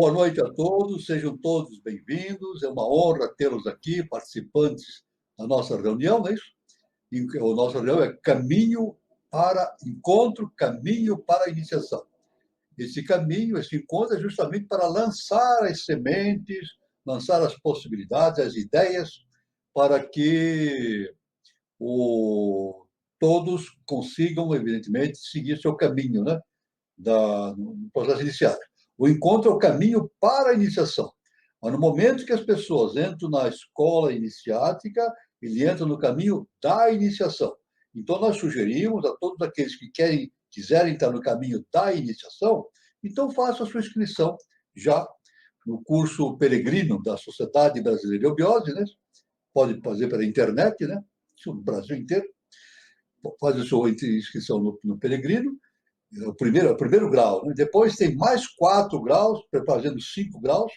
Boa noite a todos, sejam todos bem-vindos. É uma honra tê-los aqui, participantes da nossa reunião, não é isso? E a nossa reunião é Caminho para Encontro, Caminho para a Iniciação. Esse caminho, esse encontro é justamente para lançar as sementes, lançar as possibilidades, as ideias, para que todos consigam, evidentemente, seguir seu caminho, né? No processo iniciático. O encontro é o caminho para a iniciação. Mas no momento que as pessoas entram na escola iniciática, ele entra no caminho da iniciação. Então, nós sugerimos a todos aqueles que quiserem estar no caminho da iniciação, então faça a sua inscrição já no curso peregrino da Sociedade Brasileira de Eubiose, né? Pode fazer pela internet, né? No Brasil inteiro. Faz a sua inscrição no peregrino, o primeiro grau. Né? Depois tem mais 4 graus, perfazendo 5 graus.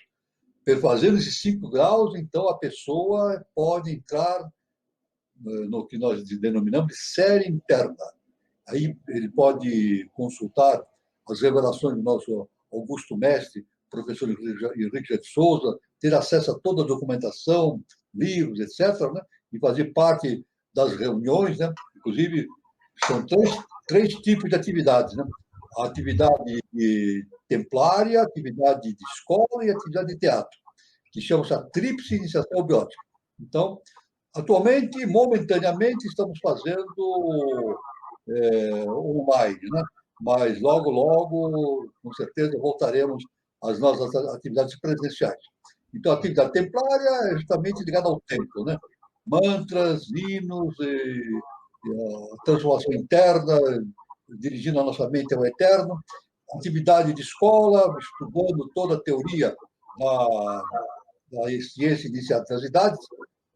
Perfazendo esses 5 graus, então a pessoa pode entrar no que nós denominamos de série interna. Aí ele pode consultar as revelações do nosso Augusto Mestre, professor Henrique de Souza, ter acesso a toda a documentação, livros, etc., né? E fazer parte das reuniões, né? Inclusive, são três tipos de atividades, né? A atividade templária, a atividade de escola e a atividade de teatro, que chama-se a Tríplice Iniciação Eubiótica. Então, atualmente, momentaneamente, estamos fazendo online, né? Mas logo, logo, com certeza, voltaremos às nossas atividades presenciais. Então, a atividade templária é justamente ligada ao templo, né? Mantras, hinos, a transformação interna, dirigindo a nossa mente ao eterno. Atividade de escola, estudando toda a teoria da ciência iniciática das idades.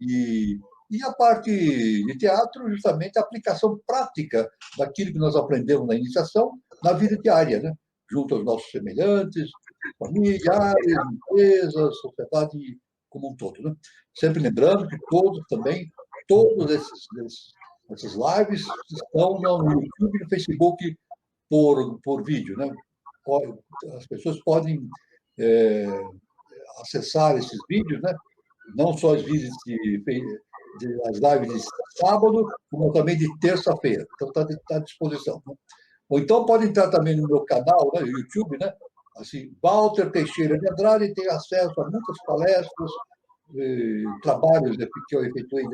E a parte de teatro, justamente a aplicação prática daquilo que nós aprendemos na iniciação, na vida diária, né? Junto aos nossos semelhantes, familiares, empresas, sociedade como um todo. Né? Sempre lembrando que todos essas lives estão no YouTube e no Facebook por vídeo. Né? As pessoas podem acessar esses vídeos, né? Não só os vídeos as lives de sábado, como também de terça-feira. Então, está à disposição. Né? Ou então pode entrar também no meu canal, né, no YouTube, né? Assim, Walter Teixeira de Andrade, e tem acesso a muitas palestras, trabalhos, né, que eu efetuei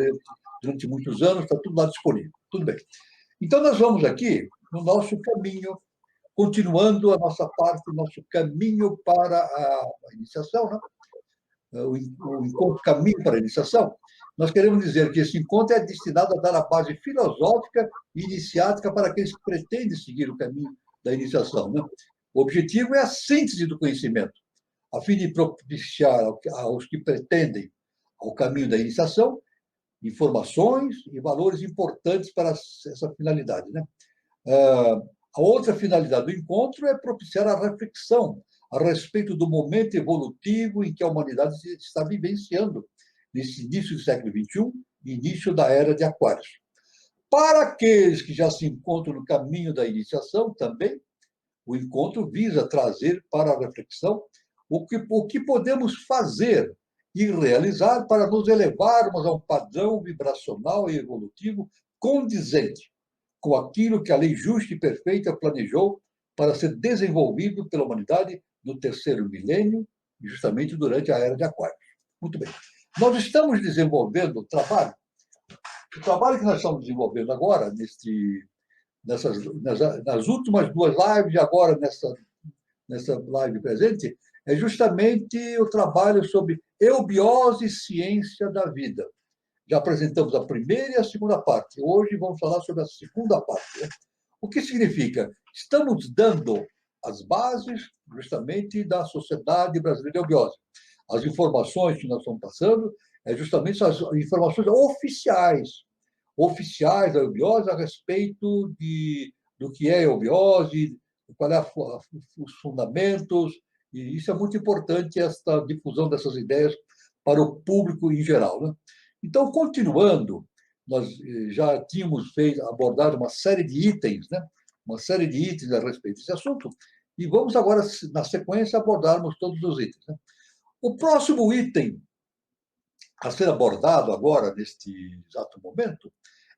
durante muitos anos, está tudo lá disponível. Tudo bem. Então, nós vamos aqui no nosso caminho, continuando a nossa parte, o nosso caminho para a iniciação, né? O encontro Caminho para a Iniciação. Nós queremos dizer que esse encontro é destinado a dar a base filosófica e iniciática para aqueles que pretendem seguir o caminho da iniciação. Né? O objetivo é a síntese do conhecimento, a fim de propiciar aos que pretendem ao caminho da iniciação informações e valores importantes para essa finalidade. Né? A outra finalidade do encontro é propiciar a reflexão a respeito do momento evolutivo em que a humanidade está vivenciando nesse início do século XXI e início da Era de Aquários. Para aqueles que já se encontram no caminho da iniciação também, o encontro visa trazer para a reflexão o que podemos fazer e realizar para nos elevarmos a um padrão vibracional e evolutivo condizente com aquilo que a lei justa e perfeita planejou para ser desenvolvido pela humanidade no terceiro milênio, justamente durante a Era de Aquário. Muito bem. Nós estamos desenvolvendo o trabalho que nós estamos desenvolvendo agora, nas últimas 2 lives e agora nessa live presente, é justamente o trabalho sobre eubiose e ciência da vida. Já apresentamos a primeira e a segunda parte. Hoje vamos falar sobre a segunda parte. Né? O que significa? Estamos dando as bases, justamente, da Sociedade Brasileira de Eubiose. As informações que nós estamos passando é justamente as informações oficiais da eubiose a respeito do que é a eubiose, qual é os fundamentos, e isso é muito importante, esta difusão dessas ideias para o público em geral. Né? Então, continuando, nós já tínhamos abordado uma série de itens, né? Uma série de itens a respeito desse assunto, E vamos agora, na sequência, abordarmos todos os itens, né? O próximo item a ser abordado agora, neste exato momento,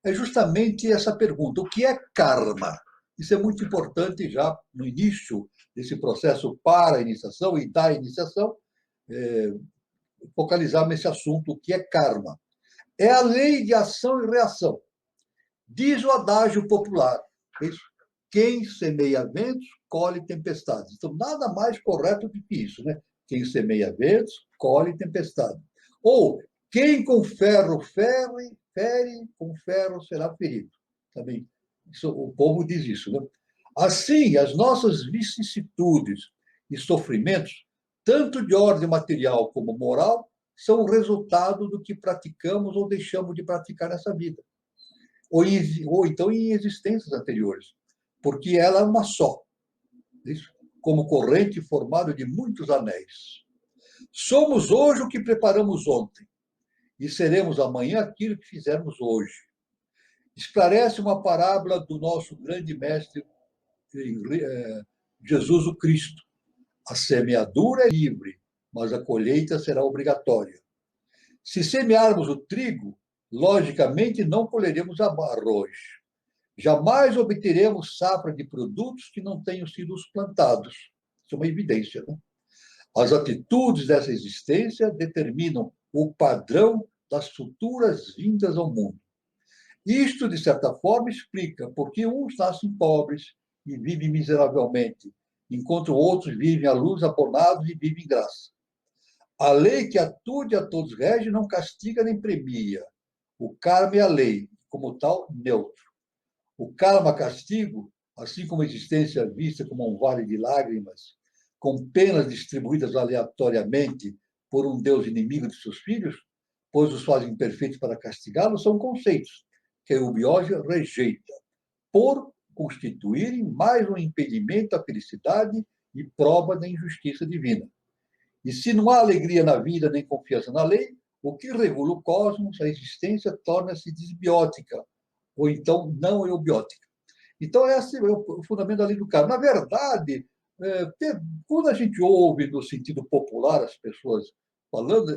é justamente essa pergunta: o que é karma? Isso é muito importante já no início desse processo para a iniciação e da iniciação, é, focalizar nesse assunto: o que é karma? É a lei de ação e reação. Diz o adágio popular: quem semeia ventos, colhe tempestades. Então, nada mais correto do que isso, né? Quem semeia ventos, colhe tempestade. Ou, quem com ferro fere, com ferro será ferido. Também, isso, o povo diz isso, né? Assim, as nossas vicissitudes e sofrimentos, tanto de ordem material como moral, são o resultado do que praticamos ou deixamos de praticar nessa vida. Ou então em existências anteriores, porque ela é uma só, isso? Como corrente formada de muitos anéis. Somos hoje o que preparamos ontem, e seremos amanhã aquilo que fizermos hoje. Esclarece uma parábola do nosso grande mestre Jesus o Cristo. A semeadura é livre, mas a colheita será obrigatória. Se semearmos o trigo, logicamente não colheremos arroz. Jamais obteremos safra de produtos que não tenham sido plantados. Isso é uma evidência, né? As atitudes dessa existência determinam o padrão das futuras vindas ao mundo. Isto, de certa forma, explica por que uns nascem pobres e vivem miseravelmente, enquanto outros vivem à luz, abonados e vivem em graça. A lei que a tudo e a todos rege não castiga nem premia. O karma é a lei, como tal, neutro. O karma, castigo, assim como a existência vista como um vale de lágrimas, com penas distribuídas aleatoriamente por um Deus inimigo de seus filhos, pois os fazem perfeitos para castigá-los, são conceitos que o Bioge rejeita, por constituírem mais um impedimento à felicidade e prova da injustiça divina. E se não há alegria na vida nem confiança na lei, o que regula o cosmos, a existência, torna-se desbiótica, ou então não eubiótica. Então, esse é o fundamento da lei do karma. Na verdade, quando a gente ouve no sentido popular as pessoas falando,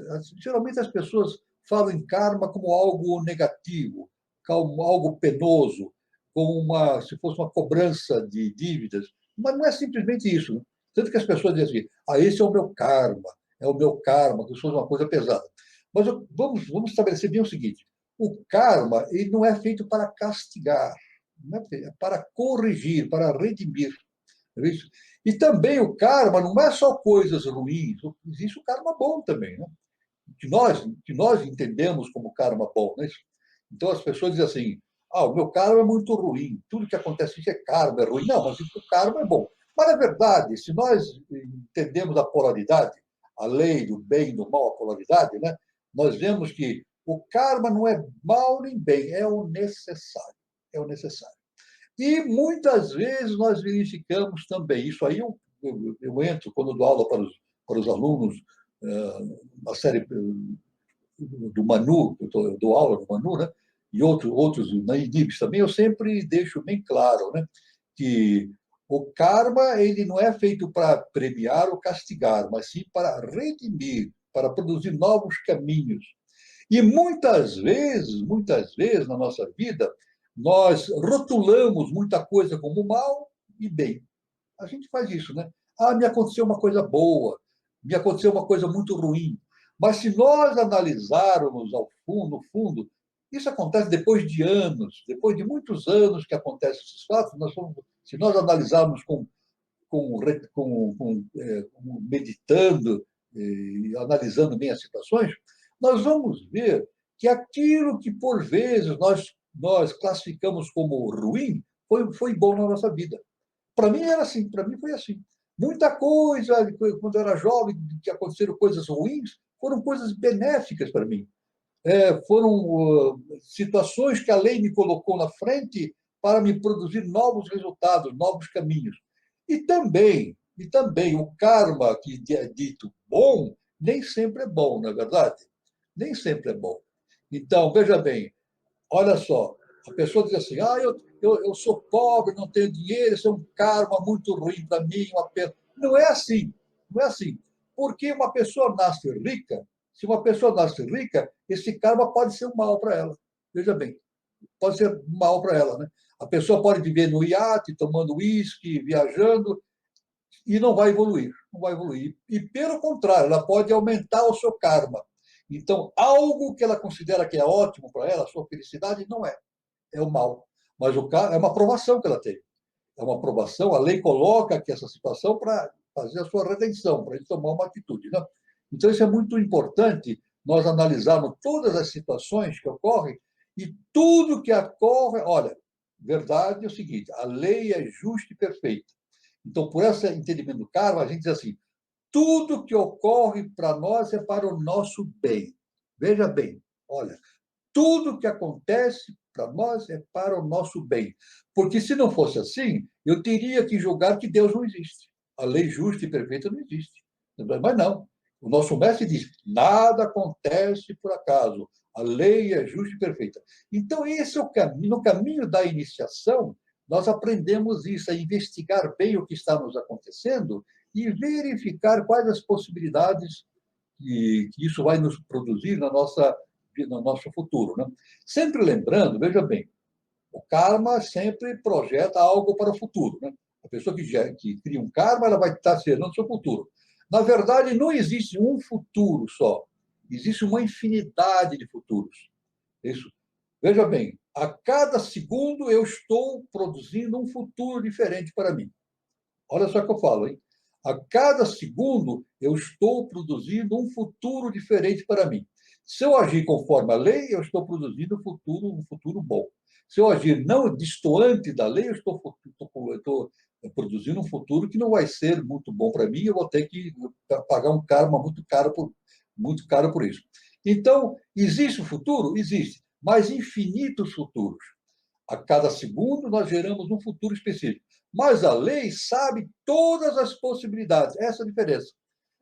geralmente as pessoas falam em karma como algo negativo, como algo penoso, como se fosse uma cobrança de dívidas, mas não é simplesmente isso, né? Tanto que as pessoas dizem assim: esse é o meu karma, que isso fosse uma coisa pesada. Mas vamos estabelecer bem o seguinte: o karma ele não é feito para castigar, não é para corrigir, para redimir. É isso? E também o karma não é só coisas ruins, existe o karma bom também, né? Que nós entendemos como karma bom. Né? Então as pessoas dizem assim: o meu karma é muito ruim, tudo que acontece é karma, é ruim. Não, mas o karma é bom. Mas, na verdade, se nós entendemos a polaridade, a lei do bem e do mal, a polaridade, né? Nós vemos que o karma não é mal nem bem, é o necessário. É o necessário. E muitas vezes nós verificamos também, isso aí eu entro quando dou aula para os alunos, na série do Manu, eu dou aula do Manu, né? E outros na INIBS também, eu sempre deixo bem claro, né? Que o karma ele não é feito para premiar ou castigar, mas sim para redimir, para produzir novos caminhos. E muitas vezes na nossa vida, nós rotulamos muita coisa como mal e bem. A gente faz isso, né? Me aconteceu uma coisa boa, me aconteceu uma coisa muito ruim. Mas se nós analisarmos ao fundo, no fundo, isso acontece depois de anos, depois de muitos anos que acontecem esses fatos, se nós analisarmos meditando e analisando bem as situações, nós vamos ver que aquilo que, por vezes, nós classificamos como ruim foi bom na nossa vida. Para mim era assim, para mim foi assim. Muita coisa, quando eu era jovem, que aconteceram coisas ruins, foram coisas benéficas para mim. Foram situações que a lei me colocou na frente para me produzir novos resultados, novos caminhos. E também o karma, que é dito bom, nem sempre é bom, na verdade. Nem sempre é bom. Então, veja bem, olha só, A pessoa diz assim, eu sou pobre, não tenho dinheiro, isso é um karma muito ruim para mim, uma pena. Não é assim, não é assim. Porque uma pessoa nasce rica, se uma pessoa nasce rica, esse karma pode ser um mal para ela. Veja bem, pode ser mal para ela, né? A pessoa pode viver no iate, tomando uísque, viajando, e não vai evoluir, não vai evoluir. E, pelo contrário, ela pode aumentar o seu karma. Então, algo que ela considera que é ótimo para ela, a sua felicidade, não é. É o mal. Mas o karma é uma aprovação que ela tem. É uma aprovação, a lei coloca aqui essa situação para fazer a sua redenção, para ele tomar uma atitude. Né? Então, isso é muito importante, nós analisarmos todas as situações que ocorrem e tudo que ocorre. Olha, verdade é o seguinte: a lei é justa e perfeita. Então, por esse entendimento do karma, a gente diz assim: tudo que ocorre para nós é para o nosso bem. Veja bem, olha, tudo que acontece para nós é para o nosso bem. Porque se não fosse assim, eu teria que julgar que Deus não existe. A lei justa e perfeita não existe. Mas não. O nosso mestre diz: nada acontece por acaso. A lei é justa e perfeita. Então, esse é o caminho. No caminho da iniciação, nós aprendemos isso, a investigar bem o que está nos acontecendo e verificar quais as possibilidades que isso vai nos produzir no nosso futuro. Né? Sempre lembrando, veja bem, o karma sempre projeta algo para o futuro. Né? A pessoa que cria um karma, ela vai estar gerando o seu futuro. Na verdade, não existe um futuro só. Existe uma infinidade de futuros. Isso. Veja bem, a cada segundo eu estou produzindo um futuro diferente para mim. Olha só o que eu falo, hein? A cada segundo eu estou produzindo um futuro diferente para mim. Se eu agir conforme a lei, eu estou produzindo um futuro bom. Se eu agir não distoante da lei, eu estou produzindo um futuro que não vai ser muito bom para mim, eu vou ter que pagar um karma muito caro por isso. Então, existe o futuro? Existe, mas infinitos futuros. A cada segundo, nós geramos um futuro específico. Mas a lei sabe todas as possibilidades. Essa é a diferença.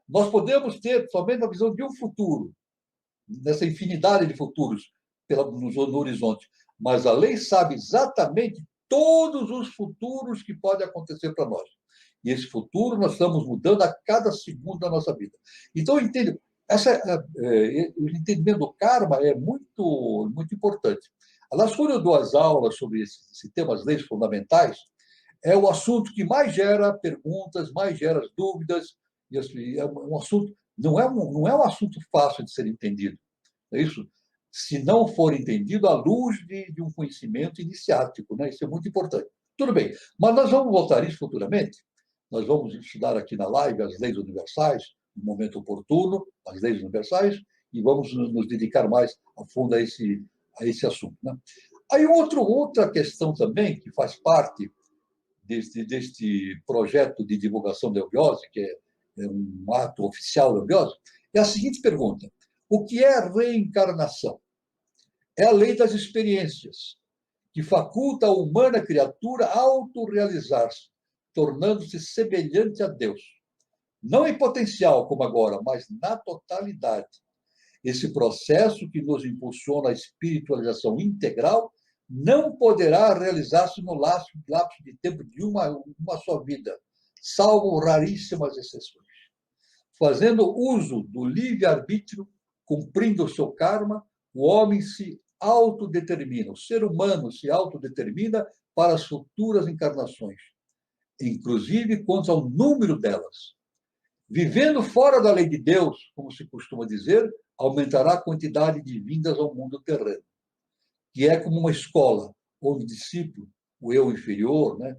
Nós podemos ter somente a visão de um futuro, nessa infinidade de futuros no horizonte. Mas a lei sabe exatamente todos os futuros que podem acontecer para nós. E esse futuro nós estamos mudando a cada segundo da nossa vida. Então, entende? O entendimento do karma é muito, muito importante. Aliás, quando eu dou as aulas sobre esse tema, as leis fundamentais, é o assunto que mais gera perguntas, mais gera dúvidas. E é um assunto, não é um assunto fácil de ser entendido. É isso? Se não for entendido à luz de um conhecimento iniciático, né? Isso é muito importante. Tudo bem, mas nós vamos voltar a isso futuramente. Nós vamos estudar aqui na live as leis universais, no momento oportuno, as leis universais, e vamos nos dedicar mais a fundo a esse assunto. Né? Aí outra questão também, que faz parte deste projeto de divulgação da eubiose, que é um ato oficial da eubiose, é a seguinte pergunta: o que é reencarnação? É a lei das experiências, que faculta a humana criatura a autorrealizar-se, tornando-se semelhante a Deus. Não em potencial, como agora, mas na totalidade. Esse processo que nos impulsiona a espiritualização integral não poderá realizar-se no lapso de tempo de uma só vida, salvo raríssimas exceções. Fazendo uso do livre-arbítrio, cumprindo o seu karma, o homem se autodetermina, o ser humano se autodetermina para as futuras encarnações, inclusive quanto ao número delas. Vivendo fora da lei de Deus, como se costuma dizer, aumentará a quantidade de vindas ao mundo terreno, que é como uma escola, onde o discípulo, o eu inferior, né,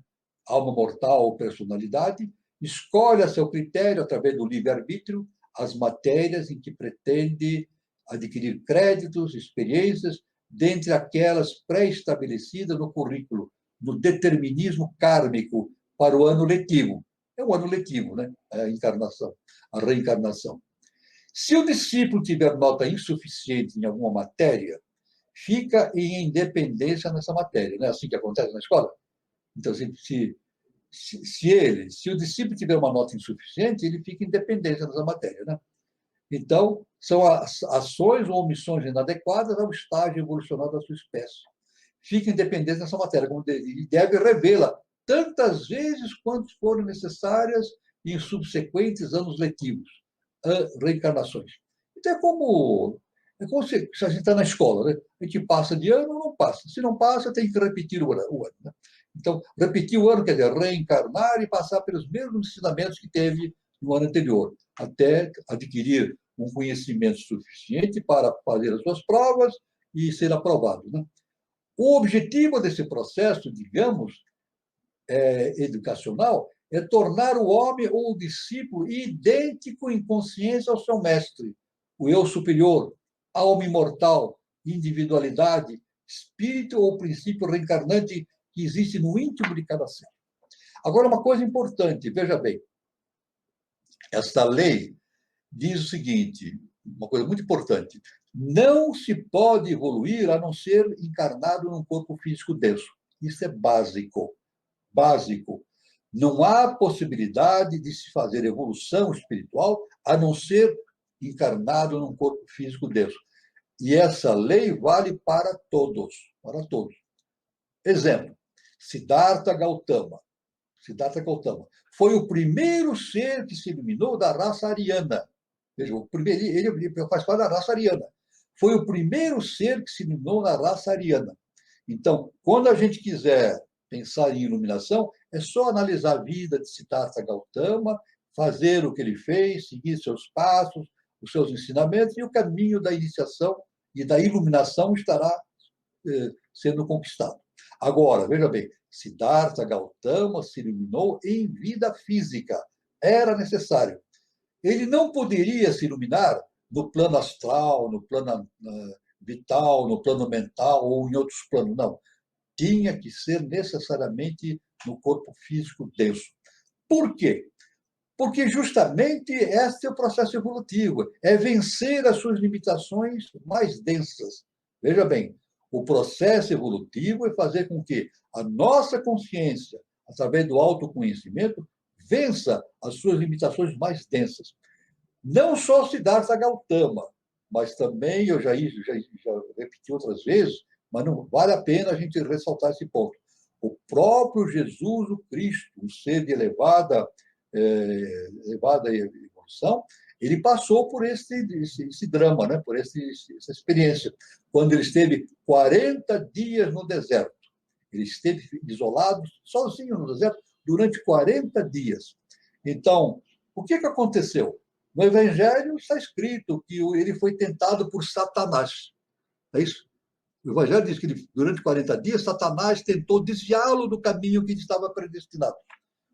alma mortal ou personalidade, escolhe a seu critério, através do livre-arbítrio, as matérias em que pretende adquirir créditos, experiências, dentre aquelas pré-estabelecidas no currículo, no determinismo kármico para o ano letivo. É o ano letivo, né? A encarnação, a reencarnação. Se o discípulo tiver nota insuficiente em alguma matéria, fica em independência nessa matéria. Não é assim que acontece na escola? Então, se o discípulo tiver uma nota insuficiente, ele fica em dependência nessa matéria. Né? Então, são ações ou omissões inadequadas ao estágio evolucional da sua espécie. fica independente dessa matéria, e deve revê-la tantas vezes quanto forem necessárias em subsequentes anos letivos, reencarnações. Então, é como se a gente está na escola, né? A gente passa de ano ou não passa. Se não passa, tem que repetir o ano. Né? Então, repetir o ano quer dizer reencarnar e passar pelos mesmos ensinamentos que teve no ano anterior, até adquirir um conhecimento suficiente para fazer as suas provas e ser aprovado. Né? O objetivo desse processo, digamos, educacional, é tornar o homem ou o discípulo idêntico em consciência ao seu mestre, o eu superior, alma imortal, individualidade, espírito ou princípio reencarnante que existe no íntimo de cada ser. Agora, uma coisa importante, veja bem, esta lei diz o seguinte, uma coisa muito importante, não se pode evoluir a não ser encarnado num corpo físico denso. Isso é básico. Básico. Não há possibilidade de se fazer evolução espiritual a não ser encarnado num corpo físico denso. E essa lei vale para todos, para todos. Exemplo, Siddhartha Gautama. Siddhartha Gautama foi o primeiro ser que se iluminou da raça ariana. Veja, ele faz parte da raça ariana. Foi o primeiro ser que se iluminou na raça ariana. Então, quando a gente quiser pensar em iluminação, é só analisar a vida de Siddhartha Gautama, fazer o que ele fez, seguir seus passos, os seus ensinamentos, e o caminho da iniciação e da iluminação estará sendo conquistado. Agora, veja bem, Siddhartha Gautama se iluminou em vida física. Era necessário. Ele não poderia se iluminar no plano astral, no plano vital, no plano mental ou em outros planos, não. Tinha que ser necessariamente no corpo físico denso. Por quê? Porque justamente este é o processo evolutivo, é vencer as suas limitações mais densas. Veja bem, o processo evolutivo é fazer com que a nossa consciência, através do autoconhecimento, vença as suas limitações mais densas. Não só Siddhartha Gautama, mas também, eu já repeti outras vezes, mas não vale a pena a gente ressaltar esse ponto. O próprio Jesus, o Cristo, um ser de elevada evolução, ele passou por esse drama, né? Por essa experiência. Quando ele esteve 40 dias no deserto, ele esteve isolado, sozinho no deserto, durante 40 dias. Então, o que aconteceu? No Evangelho está escrito que ele foi tentado por Satanás. É isso? O Evangelho diz que durante 40 dias, Satanás tentou desviá-lo do caminho que ele estava predestinado,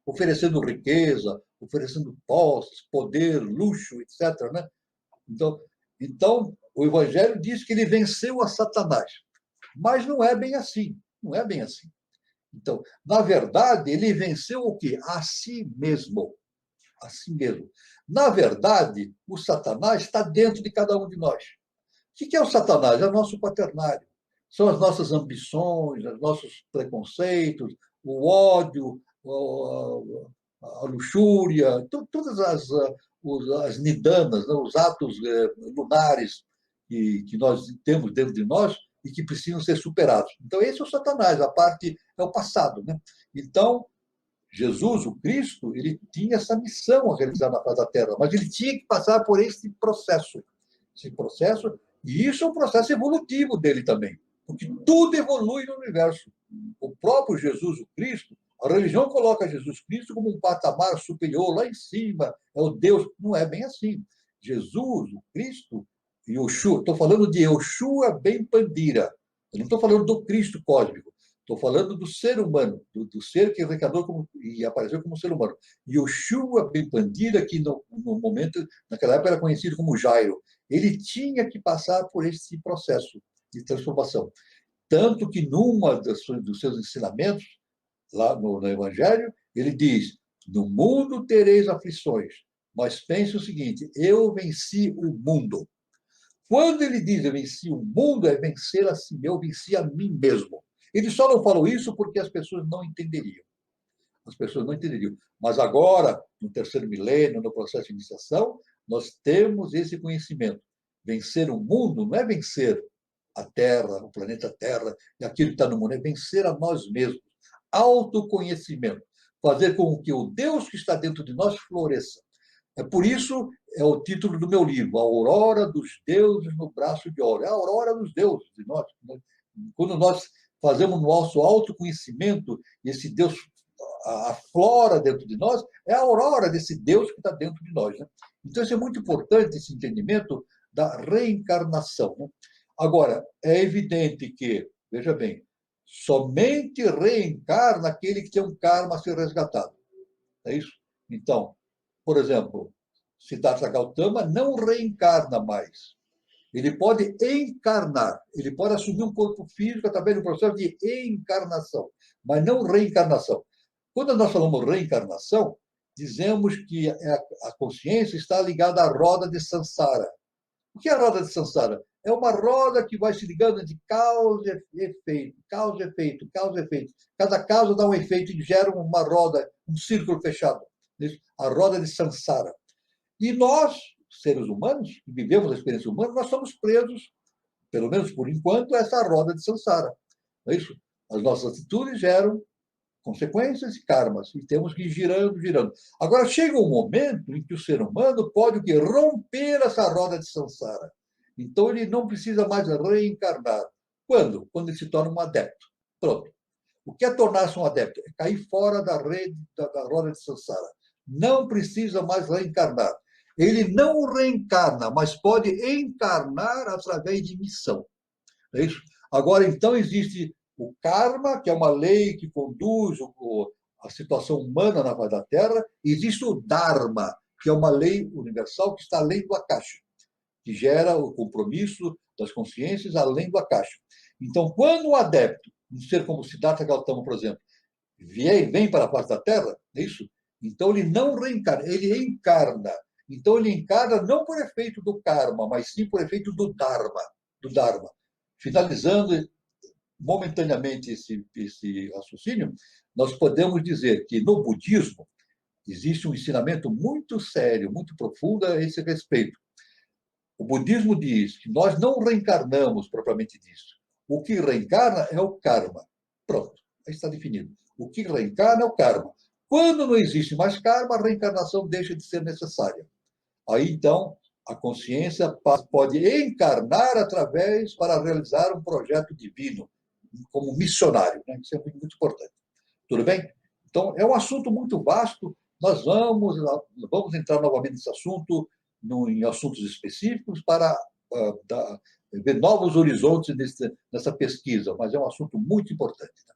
oferecendo riqueza, oferecendo posses, poder, luxo, etc. Né? Então, o Evangelho diz que ele venceu a Satanás. Mas não é bem assim. Não é bem assim. Então, na verdade, ele venceu o quê? A si mesmo. A si mesmo. Na verdade, o Satanás está dentro de cada um de nós. O que é o Satanás? É o nosso quaternário. São as nossas ambições, os nossos preconceitos, o ódio, a luxúria, todas as nidanas, né, os atos lunares que nós temos dentro de nós e que precisam ser superados. Então, esse é o Satanás, a parte é o passado. Né? Então, Jesus, o Cristo, ele tinha essa missão a realizar na face da Terra, mas ele tinha que passar por esse processo. Esse processo, e isso é um processo evolutivo dele também, porque tudo evolui no universo. O próprio Jesus, o Cristo, a religião coloca Jesus Cristo como um patamar superior, lá em cima, é o Deus. Não é bem assim. Jesus, o Cristo, Yoshua, estou falando de Yoshua Ben Pandira, eu não estou falando do Cristo cósmico. Estou falando do ser humano, do ser que reencarnou e apareceu como ser humano. Yoshua Ben Pandira, que no momento, naquela época era conhecido como Jairo, ele tinha que passar por esse processo de transformação. Tanto que numa dos seus ensinamentos, lá no Evangelho, ele diz, no mundo tereis aflições, mas pense o seguinte, eu venci o mundo. Quando ele diz eu venci o mundo, é vencer a si, eu venci a mim mesmo. Ele só não falou isso porque as pessoas não entenderiam. As pessoas não entenderiam. Mas agora, no terceiro milênio, no processo de iniciação, nós temos esse conhecimento. Vencer o mundo não é vencer a Terra, o planeta Terra, e aquilo que está no mundo, é vencer a nós mesmos. Autoconhecimento. Fazer com que o Deus que está dentro de nós floresça. É por isso, é o título do meu livro, A Aurora dos Deuses no Braço de Ouro. É a aurora dos deuses de nós. Quando nós fazemos nosso autoconhecimento, esse Deus aflora dentro de nós, é a aurora desse Deus que está dentro de nós. Né? Então, isso é muito importante, esse entendimento da reencarnação. Né? Agora, é evidente que, veja bem, somente reencarna aquele que tem um karma a ser resgatado. É isso? Então, por exemplo, Siddhartha Gautama não reencarna mais. Ele pode encarnar, ele pode assumir um corpo físico através de um processo de encarnação, mas não reencarnação. Quando nós falamos reencarnação, dizemos que a consciência está ligada à roda de Sansara. O que é a roda de Sansara? É uma roda que vai se ligando de causa e efeito, causa e efeito, causa e efeito. Cada causa dá um efeito e gera uma roda, um círculo fechado. A roda de Sansara. E nós, seres humanos, que vivemos a experiência humana, nós somos presos, pelo menos por enquanto, a essa roda de Sansara. Não é isso? As nossas atitudes geram consequências e karmas, e temos que ir girando, girando. Agora, chega um momento em que o ser humano pode o quê? Romper essa roda de Sansara. Então, ele não precisa mais reencarnar. Quando? Quando ele se torna um adepto. Pronto. O que é tornar-se um adepto? É cair fora da rede, da roda de Sansara. Não precisa mais reencarnar. Ele não reencarna, mas pode encarnar através de missão. É isso? Agora, então, existe o karma, que é uma lei que conduz a situação humana na face da Terra. Existe o dharma, que é uma lei universal que está além do akasha, que gera o compromisso das consciências além do akasha. Então, quando o adepto, um ser como Siddhartha Gautama, por exemplo, vem para a face da Terra, é isso? Então, ele não reencarna, ele encarna. Então, ele encarna não por efeito do karma, mas sim por efeito do dharma. Do dharma. Finalizando momentaneamente esse raciocínio, nós podemos dizer que no budismo existe um ensinamento muito sério, muito profundo a esse respeito. O budismo diz que nós não reencarnamos propriamente disso. O que reencarna é o karma. Pronto, aí está definido. O que reencarna é o karma. Quando não existe mais karma, a reencarnação deixa de ser necessária. Aí, então, a consciência pode encarnar através para realizar um projeto divino, como missionário. Né? Isso é muito, muito importante. Tudo bem? Então, é um assunto muito vasto. Nós vamos entrar novamente nesse assunto, em assuntos específicos, para ver novos horizontes nessa pesquisa, mas é um assunto muito importante. Né?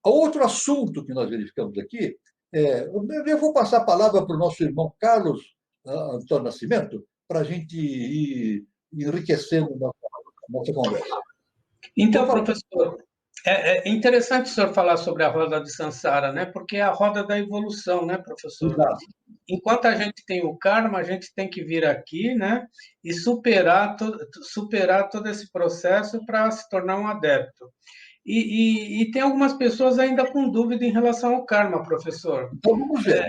Outro assunto que nós verificamos aqui, eu vou passar a palavra para o nosso irmão Carlos Antônio Nascimento, para a gente ir enriquecendo a nossa conversa. Então, professor, é interessante o senhor falar sobre a roda de Sansara, né? Porque é a roda da evolução, né, professor? Exato. Enquanto a gente tem o karma, a gente tem que vir aqui, né? E superar todo esse processo para se tornar um adepto. E tem algumas pessoas ainda com dúvida em relação ao karma, professor. Então, vamos ver.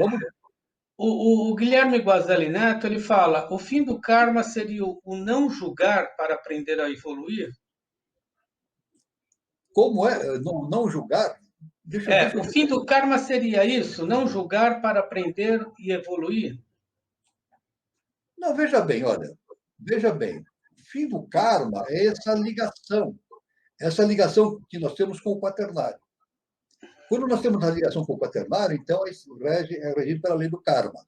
O Guilherme Guazelli Neto, ele fala, o fim do karma seria o não julgar para aprender a evoluir? Como é? Não julgar? O fim do karma seria isso? Não julgar para aprender e evoluir? Não, veja bem, olha. Veja bem. O fim do karma é essa ligação que nós temos com o quaternário. Quando nós temos a ligação com o quaternário, então é regido pela lei do karma.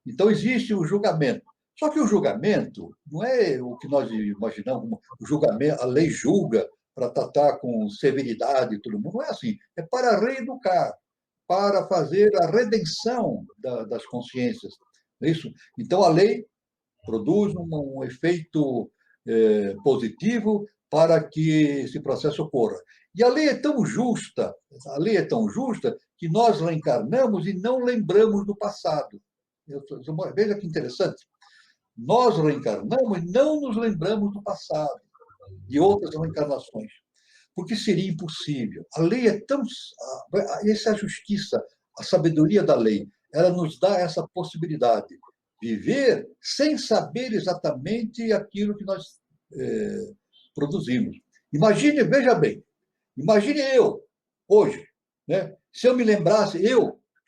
Então, existe o julgamento. Só que o julgamento não é o que nós imaginamos, o julgamento, a lei julga para tratar com severidade e tudo mundo. Não é assim. É para reeducar, para fazer a redenção das consciências. É isso? Então, a lei produz um efeito positivo para que esse processo ocorra. E a lei é tão justa, que nós reencarnamos e não lembramos do passado. Veja que interessante. Nós reencarnamos e não nos lembramos do passado, de outras reencarnações, porque seria impossível. A lei é tão... Essa é a justiça, a sabedoria da lei. Ela nos dá essa possibilidade. Viver sem saber exatamente aquilo que nós produzimos. Imagine, veja bem, imagine eu, hoje, né? Se eu me lembrasse,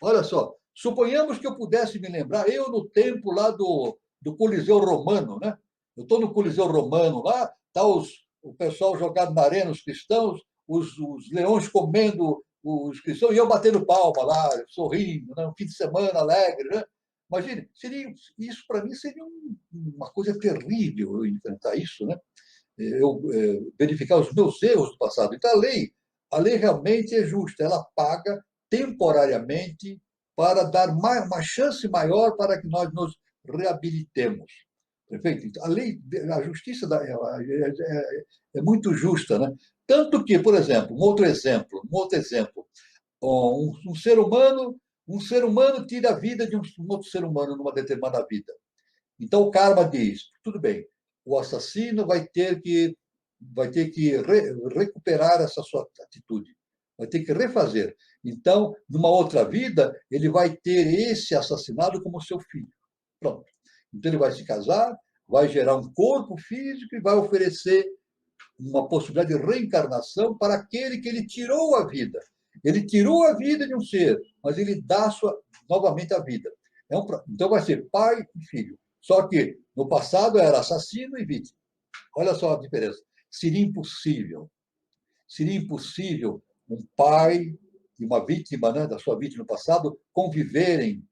olha só, suponhamos que eu pudesse me lembrar, eu no tempo lá do Coliseu Romano, né? Eu estou no Coliseu Romano lá, está o pessoal jogado na arena, os cristãos, os leões comendo os cristãos, e eu batendo palma lá, sorrindo, né? Um fim de semana alegre, né? Imagine, isso para mim seria uma coisa terrível eu enfrentar isso, né? Eu verificar os meus erros do passado. Então, a lei realmente é justa, ela paga temporariamente para dar uma chance maior para que nós nos reabilitemos. Perfeito? Então, a justiça é muito justa, né? Tanto que, por exemplo, um outro exemplo, um ser humano tira a vida de um outro ser humano numa determinada vida. Então o karma diz, tudo bem, o assassino vai ter que recuperar essa sua atitude, vai ter que refazer. Então, numa outra vida, ele vai ter esse assassinado como seu filho. Pronto. Então ele vai se casar, vai gerar um corpo físico e vai oferecer uma possibilidade de reencarnação para aquele que ele tirou a vida. Ele tirou a vida de um ser, mas ele dá novamente a vida. Então vai ser pai e filho. Só que no passado era assassino e vítima. Olha só a diferença. Seria impossível um pai e uma vítima, né, da sua vítima no passado conviverem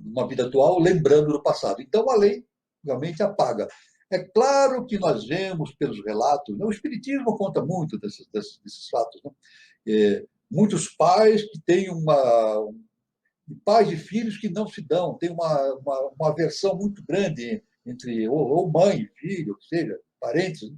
numa vida atual, lembrando do passado. Então, a lei realmente apaga. É claro que nós vemos pelos relatos, né, o Espiritismo conta muito desses fatos, né? Muitos pais que têm pais e filhos que não se dão, tem uma aversão muito grande entre ou mãe e filho, ou seja, parentes, né,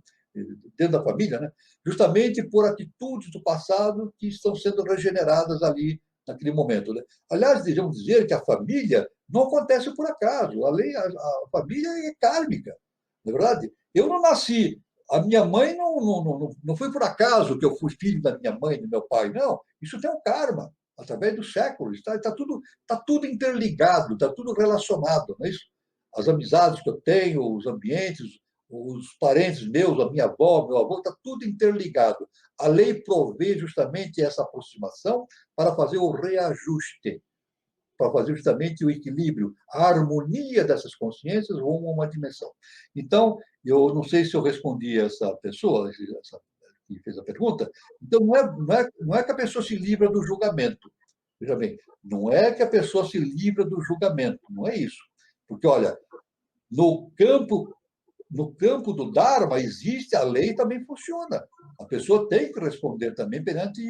dentro da família, né? Justamente por atitudes do passado que estão sendo regeneradas ali naquele momento. Né? Aliás, devemos dizer que a família não acontece por acaso. A família é kármica, não é verdade? Eu não nasci, a minha mãe não foi por acaso que eu fui filho da minha mãe e do meu pai, não. Isso tem um karma, através dos séculos. Tá tudo interligado, está tudo relacionado, não é isso? As amizades que eu tenho, os ambientes, os parentes meus, a minha avó, meu avô, está tudo interligado. A lei provê justamente essa aproximação para fazer o reajuste, para fazer justamente o equilíbrio, a harmonia dessas consciências rumo a uma dimensão. Então, eu não sei se eu respondi a essa pessoa, que fez a pergunta. Então, não é que a pessoa se livra do julgamento. Veja bem, não é que a pessoa se livra do julgamento, não é isso. Porque, olha, no campo do Dharma existe, a lei também funciona. A pessoa tem que responder também perante,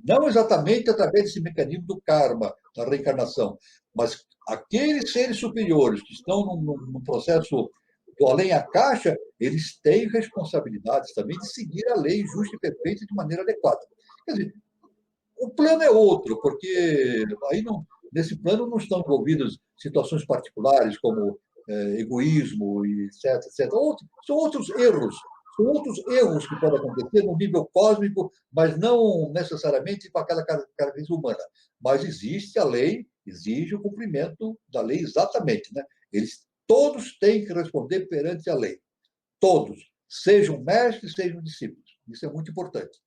não exatamente através desse mecanismo do karma, da reencarnação, mas aqueles seres superiores que estão num processo do além a caixa, eles têm responsabilidades também de seguir a lei justa e perfeita de maneira adequada. Quer dizer, o plano é outro, porque aí nesse plano não estão envolvidas situações particulares como egoísmo, etc, etc. São outros erros que podem acontecer no nível cósmico, mas não necessariamente com aquela característica humana. Mas existe a lei, exige o cumprimento da lei exatamente, né? Todos têm que responder perante a lei. Todos, sejam mestres, sejam discípulos. Isso é muito importante,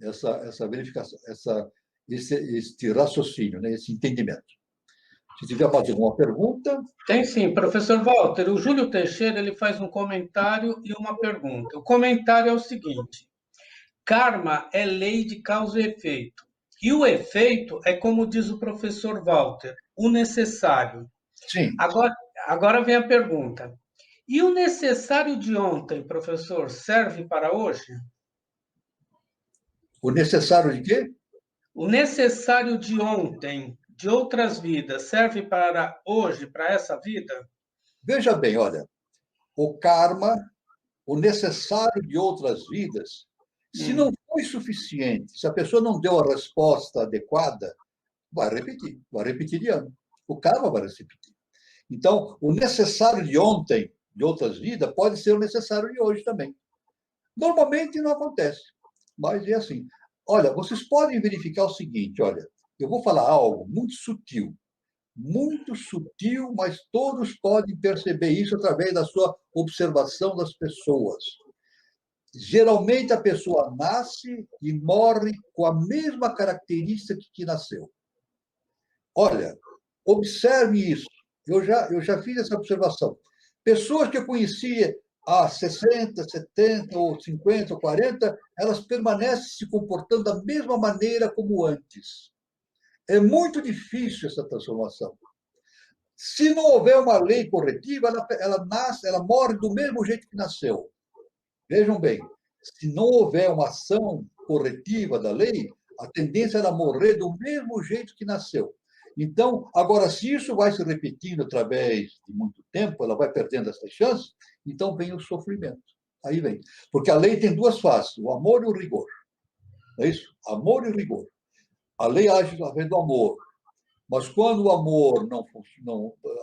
essa verificação, esse raciocínio, né? Esse entendimento. Se tiver mais alguma pergunta. Tem sim, professor Walter. O Júlio Teixeira ele faz um comentário e uma pergunta. O comentário é o seguinte: karma é lei de causa e efeito. E o efeito é, como diz o professor Walter, o necessário. Sim. Agora vem a pergunta. E o necessário de ontem, professor, serve para hoje? O necessário de quê? O necessário de ontem, de outras vidas, serve para hoje, para essa vida? Veja bem, olha, o karma, o necessário de outras vidas, se não foi suficiente, se a pessoa não deu a resposta adequada, vai repetir de ano. O karma vai se repetir. Então, o necessário de ontem, de outras vidas, pode ser o necessário de hoje também. Normalmente não acontece, mas é assim. Olha, vocês podem verificar o seguinte, olha, eu vou falar algo muito sutil. muito sutil, mas todos podem perceber isso através da sua observação das pessoas. Geralmente, a pessoa nasce e morre com a mesma característica que nasceu. Olha, observe isso. Eu já fiz essa observação. Pessoas que eu conhecia há 60, 70, ou 50, ou 40, elas permanecem se comportando da mesma maneira como antes. É muito difícil essa transformação. Se não houver uma lei corretiva, ela nasce, ela morre do mesmo jeito que nasceu. Vejam bem, se não houver uma ação corretiva da lei, a tendência é ela morrer do mesmo jeito que nasceu. Então, agora, se isso vai se repetindo através de muito tempo, ela vai perdendo essas chances, então vem o sofrimento. Aí vem. Porque a lei tem duas faces, o amor e o rigor. Não é isso? Amor e rigor. A lei age através do amor. Mas quando o amor não,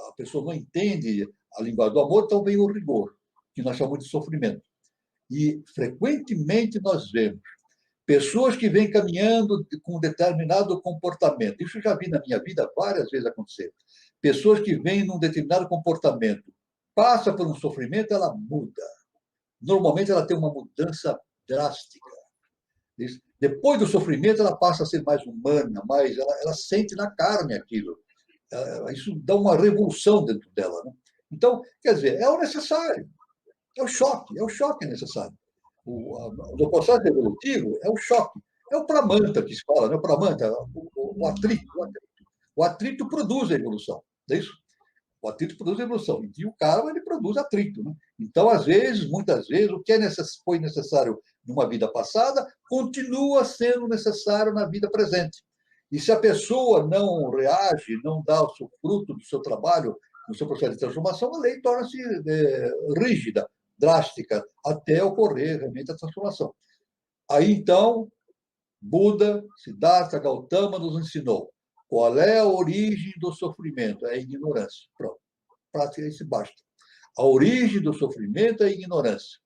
a pessoa não entende a linguagem do amor, então vem o rigor, que nós chamamos de sofrimento. E frequentemente nós vemos pessoas que vêm caminhando com um determinado comportamento. Isso eu já vi na minha vida várias vezes acontecer. Pessoas que vêm num determinado comportamento, passa por um sofrimento, ela muda. Normalmente ela tem uma mudança drástica. Depois do sofrimento, ela passa a ser mais humana, ela sente na carne aquilo. Isso dá uma revolução dentro dela. Né? Então, quer dizer, é o necessário. É o choque necessário. No processo evolutivo, é o choque. É o pramanta que se fala, né? O pramanta, o atrito. O atrito produz a evolução, não é isso? O atrito produz a evolução. E o karma, ele produz atrito. Né? Então, às vezes, muitas vezes, o que foi necessário numa vida passada continua sendo necessário na vida presente. E se a pessoa não reage, não dá o seu fruto do seu trabalho, no seu processo de transformação, a lei torna-se rígida, drástica, até ocorrer realmente a transformação. Aí, então, Buda, Siddhartha Gautama nos ensinou qual é a origem do sofrimento? É a ignorância. Pronto. Praticamente basta. A origem do sofrimento é a ignorância.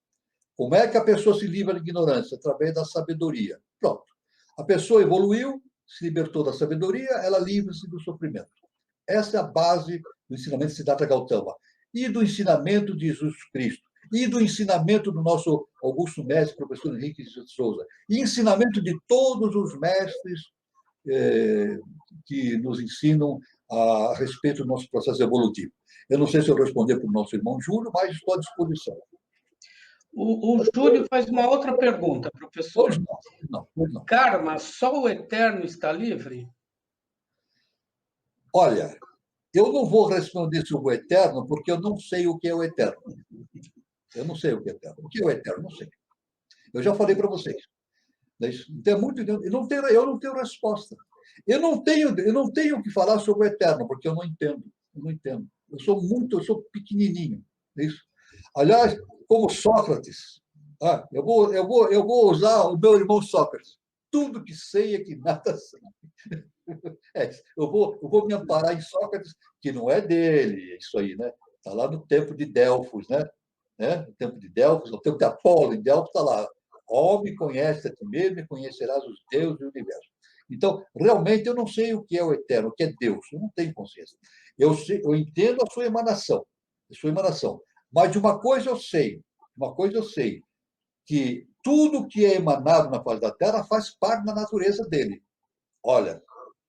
Como é que a pessoa se livra da ignorância? Através da sabedoria. Pronto. A pessoa evoluiu, se libertou da sabedoria, ela livra-se do sofrimento. Essa é a base do ensinamento de Siddhartha Gautama e do ensinamento de Jesus Cristo e do ensinamento do nosso Augusto Mestre, professor Henrique de Souza, e ensinamento de todos os mestres que nos ensinam a respeito do nosso processo evolutivo. Eu não sei se eu respondi para o nosso irmão Júlio, mas estou à disposição. O Júlio faz uma outra pergunta, professor. Pois não. Karma, só o eterno está livre? Olha, eu não vou responder sobre o eterno, porque eu não sei o que é o eterno. Eu não sei o que é eterno. O que é o eterno? Não sei. Eu já falei para vocês. Então, é muito, eu não tenho resposta. Eu não tenho o que falar sobre o eterno, porque eu não entendo. Eu não entendo. Eu sou pequenininho. Isso. Aliás, como Sócrates, eu vou usar o meu irmão Sócrates. Tudo que sei é que nada sei. Eu vou me amparar em Sócrates, que não é dele, isso aí, né? Está lá no templo de Delfos, né? No templo de Delfos, no templo de Apolo, em Delfos está lá. Homem, conhece a ti mesmo e conhecerás os deuses do universo. Então, realmente, eu não sei o que é o eterno, o que é Deus, eu não tenho consciência. Eu entendo a sua emanação, mas de uma coisa eu sei, que tudo que é emanado na face da Terra faz parte da natureza dele. Olha,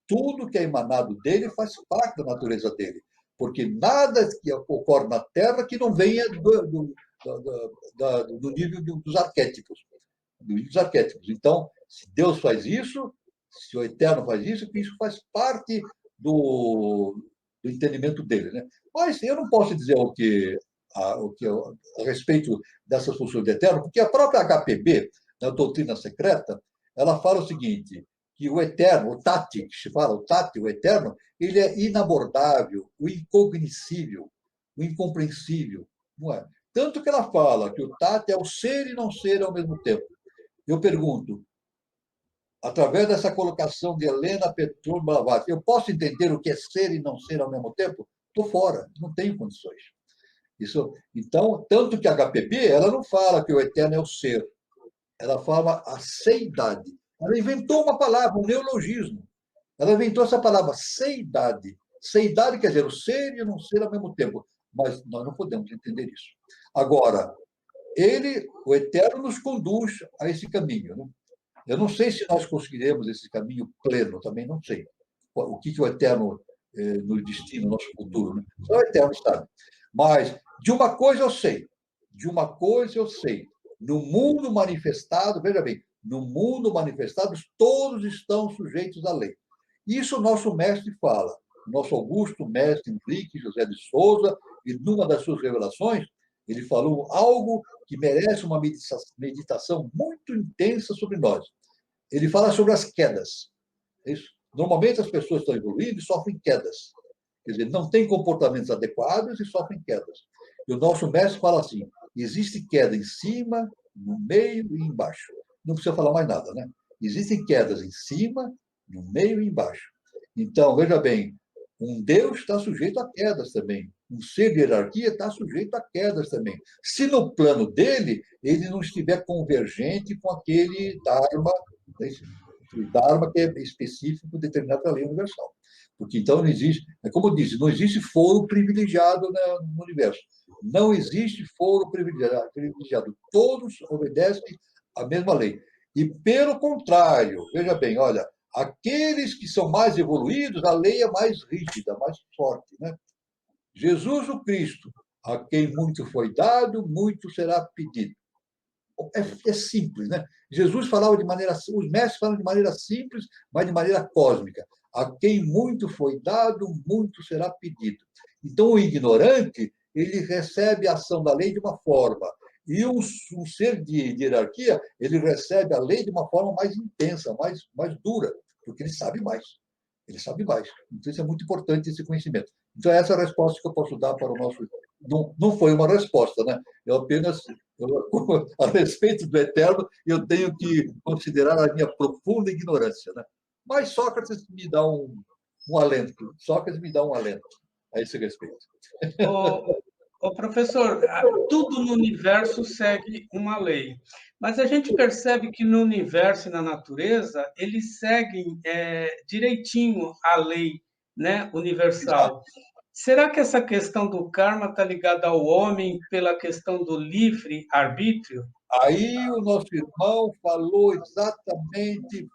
tudo que é emanado dele faz parte da natureza dele, porque nada que ocorre na Terra que não venha do nível dos arquétipos. Então, se Deus faz isso, se o Eterno faz isso, que isso faz parte do entendimento dele. Né? Mas eu não posso dizer a respeito dessas funções do Eterno, porque a própria HPB, na doutrina secreta, ela fala o seguinte, que o Eterno, o Tati, que se fala, o Eterno, ele é inabordável, o incognoscível, o incompreensível. Não é? Tanto que ela fala que o Tati é o ser e não ser ao mesmo tempo. Eu pergunto, através dessa colocação de Helena Petrum Blavatsky, eu posso entender o que é ser e não ser ao mesmo tempo? Estou fora, não tenho condições. Então, tanto que a HPB, ela não fala que o eterno é o ser, ela fala a seidade. Ela inventou uma palavra, um neologismo. Ela inventou essa palavra, seidade. Seidade quer dizer o ser e o não ser ao mesmo tempo. Mas nós não podemos entender isso. Agora, ele, o Eterno, nos conduz a esse caminho. Né? Eu não sei se nós conseguiremos esse caminho pleno, também não sei. O que o Eterno nos destina, o nosso futuro. Né? Só o Eterno sabe. Mas, de uma coisa eu sei. De uma coisa eu sei. No mundo manifestado, veja bem, no mundo manifestado, todos estão sujeitos à lei. Isso o nosso mestre fala. O nosso augusto mestre Henrique José de Souza, e numa das suas revelações, ele falou algo que merece uma meditação muito intensa sobre nós. Ele fala sobre as quedas. Isso. Normalmente as pessoas estão evoluindo e sofrem quedas. Quer dizer, não têm comportamentos adequados e sofrem quedas. E o nosso mestre fala assim, existe queda em cima, no meio e embaixo. Não precisa falar mais nada, né? Existem quedas em cima, no meio e embaixo. Então, veja bem, um Deus está sujeito a quedas também. Um ser de hierarquia está sujeito a quedas também. Se no plano dele, ele não estiver convergente com aquele Dharma, o Dharma que é específico determinado pela lei universal. Porque então não existe, é como eu disse, não existe foro privilegiado no universo. Não existe foro privilegiado. Todos obedecem à mesma lei. E, pelo contrário, veja bem, olha, aqueles que são mais evoluídos, a lei é mais rígida, mais forte. Né? Jesus o Cristo, a quem muito foi dado, muito será pedido. É simples, né? Jesus falava de maneira, os mestres falam de maneira simples, mas de maneira cósmica. A quem muito foi dado, muito será pedido. Então, o ignorante, ele recebe a ação da lei de uma forma, e um ser de hierarquia, ele recebe a lei de uma forma mais intensa, mais dura, porque ele sabe mais. Ele sabe mais. Então, isso é muito importante, esse conhecimento. Então, essa é a resposta que eu posso dar para o nosso... Não foi uma resposta, né? Eu apenas, a respeito do Eterno, eu tenho que considerar a minha profunda ignorância, né? Mas Sócrates me dá um alento. Sócrates me dá um alento a esse respeito. Professor, tudo no universo segue uma lei, mas a gente percebe que no universo e na natureza eles seguem direitinho a lei, né, universal. Será que essa questão do karma está ligada ao homem pela questão do livre-arbítrio? Aí o nosso irmão falou exatamente...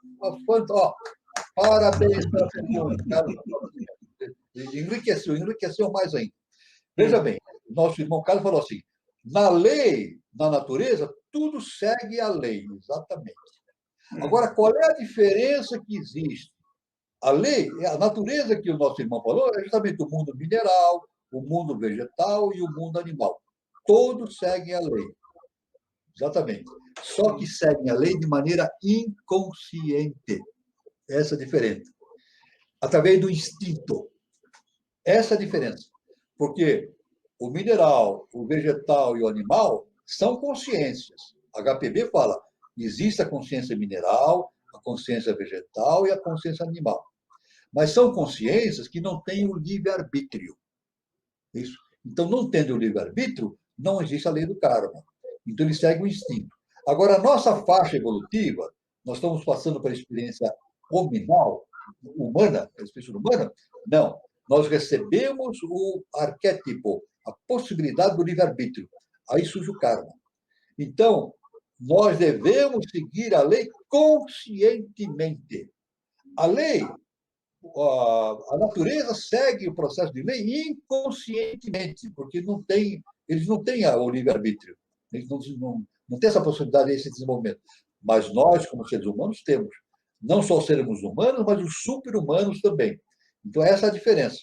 parabéns pela pergunta. Enriqueceu mais ainda. Veja bem, nosso irmão Carlos falou assim, na lei, na natureza, tudo segue a lei, exatamente. Agora, qual é a diferença que existe? A lei, a natureza que o nosso irmão falou, é justamente o mundo mineral, o mundo vegetal e o mundo animal. Todos seguem a lei. Exatamente. Só que seguem a lei de maneira inconsciente. Essa é a diferença. Através do instinto. Essa é a diferença. Porque o mineral, o vegetal e o animal são consciências. A HPB fala, existe a consciência mineral, a consciência vegetal e a consciência animal. Mas são consciências que não têm o livre-arbítrio. Isso. Então, não tendo o livre-arbítrio, não existe a lei do karma. Então, ele segue o instinto. Agora, a nossa faixa evolutiva, nós estamos passando pela experiência hominal, humana, a experiência humana? Não. Nós recebemos o arquétipo, a possibilidade do livre-arbítrio. Aí surge o karma. Então, nós devemos seguir a lei conscientemente. A lei, a natureza segue o processo de lei inconscientemente, porque eles não têm o livre-arbítrio. Eles não têm essa possibilidade, esse desenvolvimento. Mas nós, como seres humanos, temos. Não só os seres humanos, mas os super-humanos também. Então, essa é a diferença.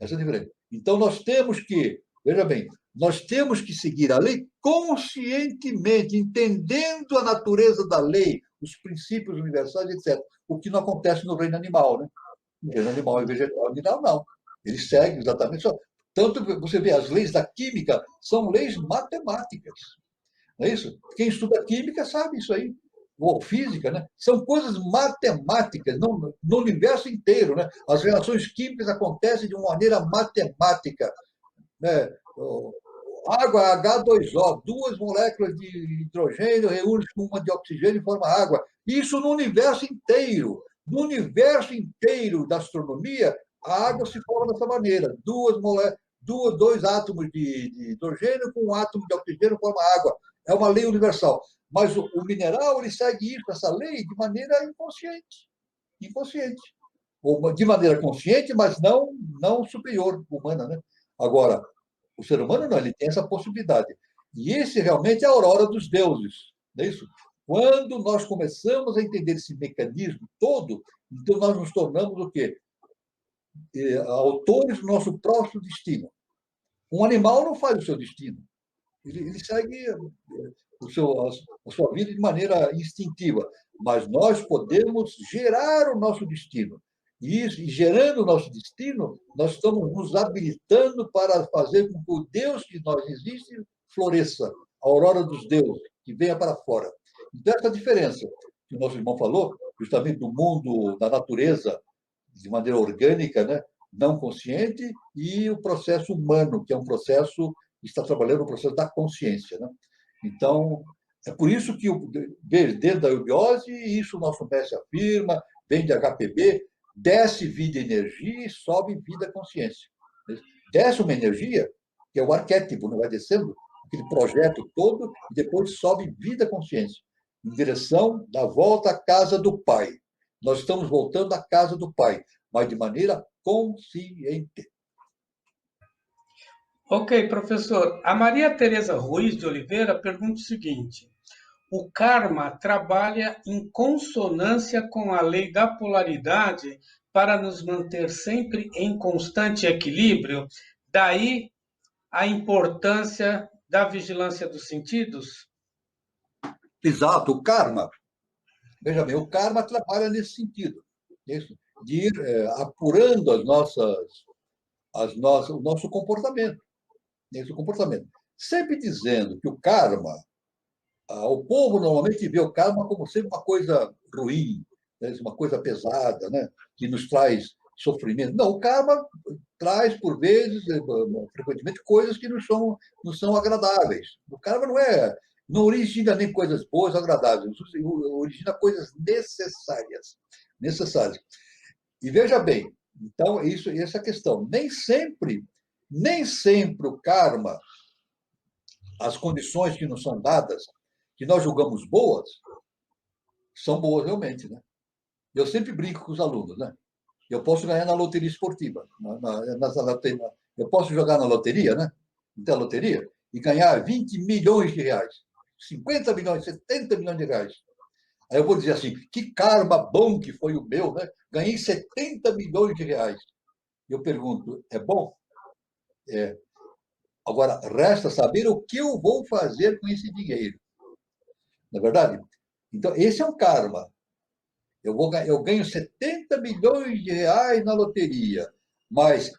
Essa é a diferença. Então, nós temos que, veja bem, nós temos que seguir a lei conscientemente, entendendo a natureza da lei, os princípios universais, etc. O que não acontece no reino animal, né? No reino animal e vegetal, não. Eles seguem exatamente só. Tanto você vê, as leis da química são leis matemáticas. Não é isso? Quem estuda química sabe isso aí. Ou física, né? São coisas matemáticas no universo inteiro. Né? As reações químicas acontecem de uma maneira matemática. Né? Água H2O, 2 moléculas de hidrogênio reúnem-se com uma de oxigênio e formam água. Isso no universo inteiro. No universo inteiro da astronomia, A água se forma dessa maneira. Dois átomos de hidrogênio com um átomo de oxigênio forma água. É uma lei universal. Mas o mineral ele segue isso, essa lei, de maneira inconsciente. Inconsciente. Ou de maneira consciente, mas não superior, humana. Né? Agora, o ser humano não, ele tem essa possibilidade. E esse realmente é a aurora dos deuses. Não é isso? Quando nós começamos a entender esse mecanismo todo, então nós nos tornamos o quê? Autores do nosso próprio destino. Um animal não faz o seu destino. Ele segue a sua vida de maneira instintiva. Mas nós podemos gerar o nosso destino. E gerando o nosso destino, nós estamos nos habilitando para fazer com que o Deus que nós existe floresça, a aurora dos deuses, que venha para fora. Então, essa diferença que o nosso irmão falou, justamente do mundo, da natureza, de maneira orgânica, né? Não consciente, e o processo humano, que é um processo que está trabalhando no processo da consciência. Né? Então, é por isso que, dentro da eubiose, isso o nosso mestre afirma, vem de HPB, desce vida e energia e sobe vida consciência. Desce uma energia, que é o arquétipo, não vai descendo, aquele projeto todo, e depois sobe vida consciência, em direção da volta à casa do Pai. Nós estamos voltando à casa do Pai, mas de maneira consciente. Ok, professor. A Maria Tereza Ruiz de Oliveira pergunta o seguinte: o karma trabalha em consonância com a lei da polaridade para nos manter sempre em constante equilíbrio? Daí a importância da vigilância dos sentidos? Exato, o karma. Veja bem, o karma trabalha nesse sentido, isso, de ir apurando o nosso comportamento. Esse comportamento. Sempre dizendo que o karma, o povo normalmente vê o karma como sempre uma coisa ruim, né? Uma coisa pesada, né? Que nos traz sofrimento. Não, o karma traz, por vezes, frequentemente, coisas que não são agradáveis. O karma não origina nem coisas boas ou agradáveis, origina coisas necessárias. Necessárias. E veja bem, então, essa é a questão. Nem sempre o karma, as condições que nos são dadas, que nós julgamos boas, são boas realmente. Né? Eu sempre brinco com os alunos. Né? Eu posso ganhar na loteria esportiva. Eu posso jogar na loteria, né? Então, a loteria, e ganhar 20 milhões de reais, 50 milhões, 70 milhões de reais. Aí eu vou dizer assim, que karma bom que foi o meu, né? Ganhei 70 milhões de reais. Eu pergunto, é bom? É. Agora, resta saber o que eu vou fazer com esse dinheiro. Não é verdade? Então, esse é um karma. Eu ganho 70 milhões de reais na loteria, mas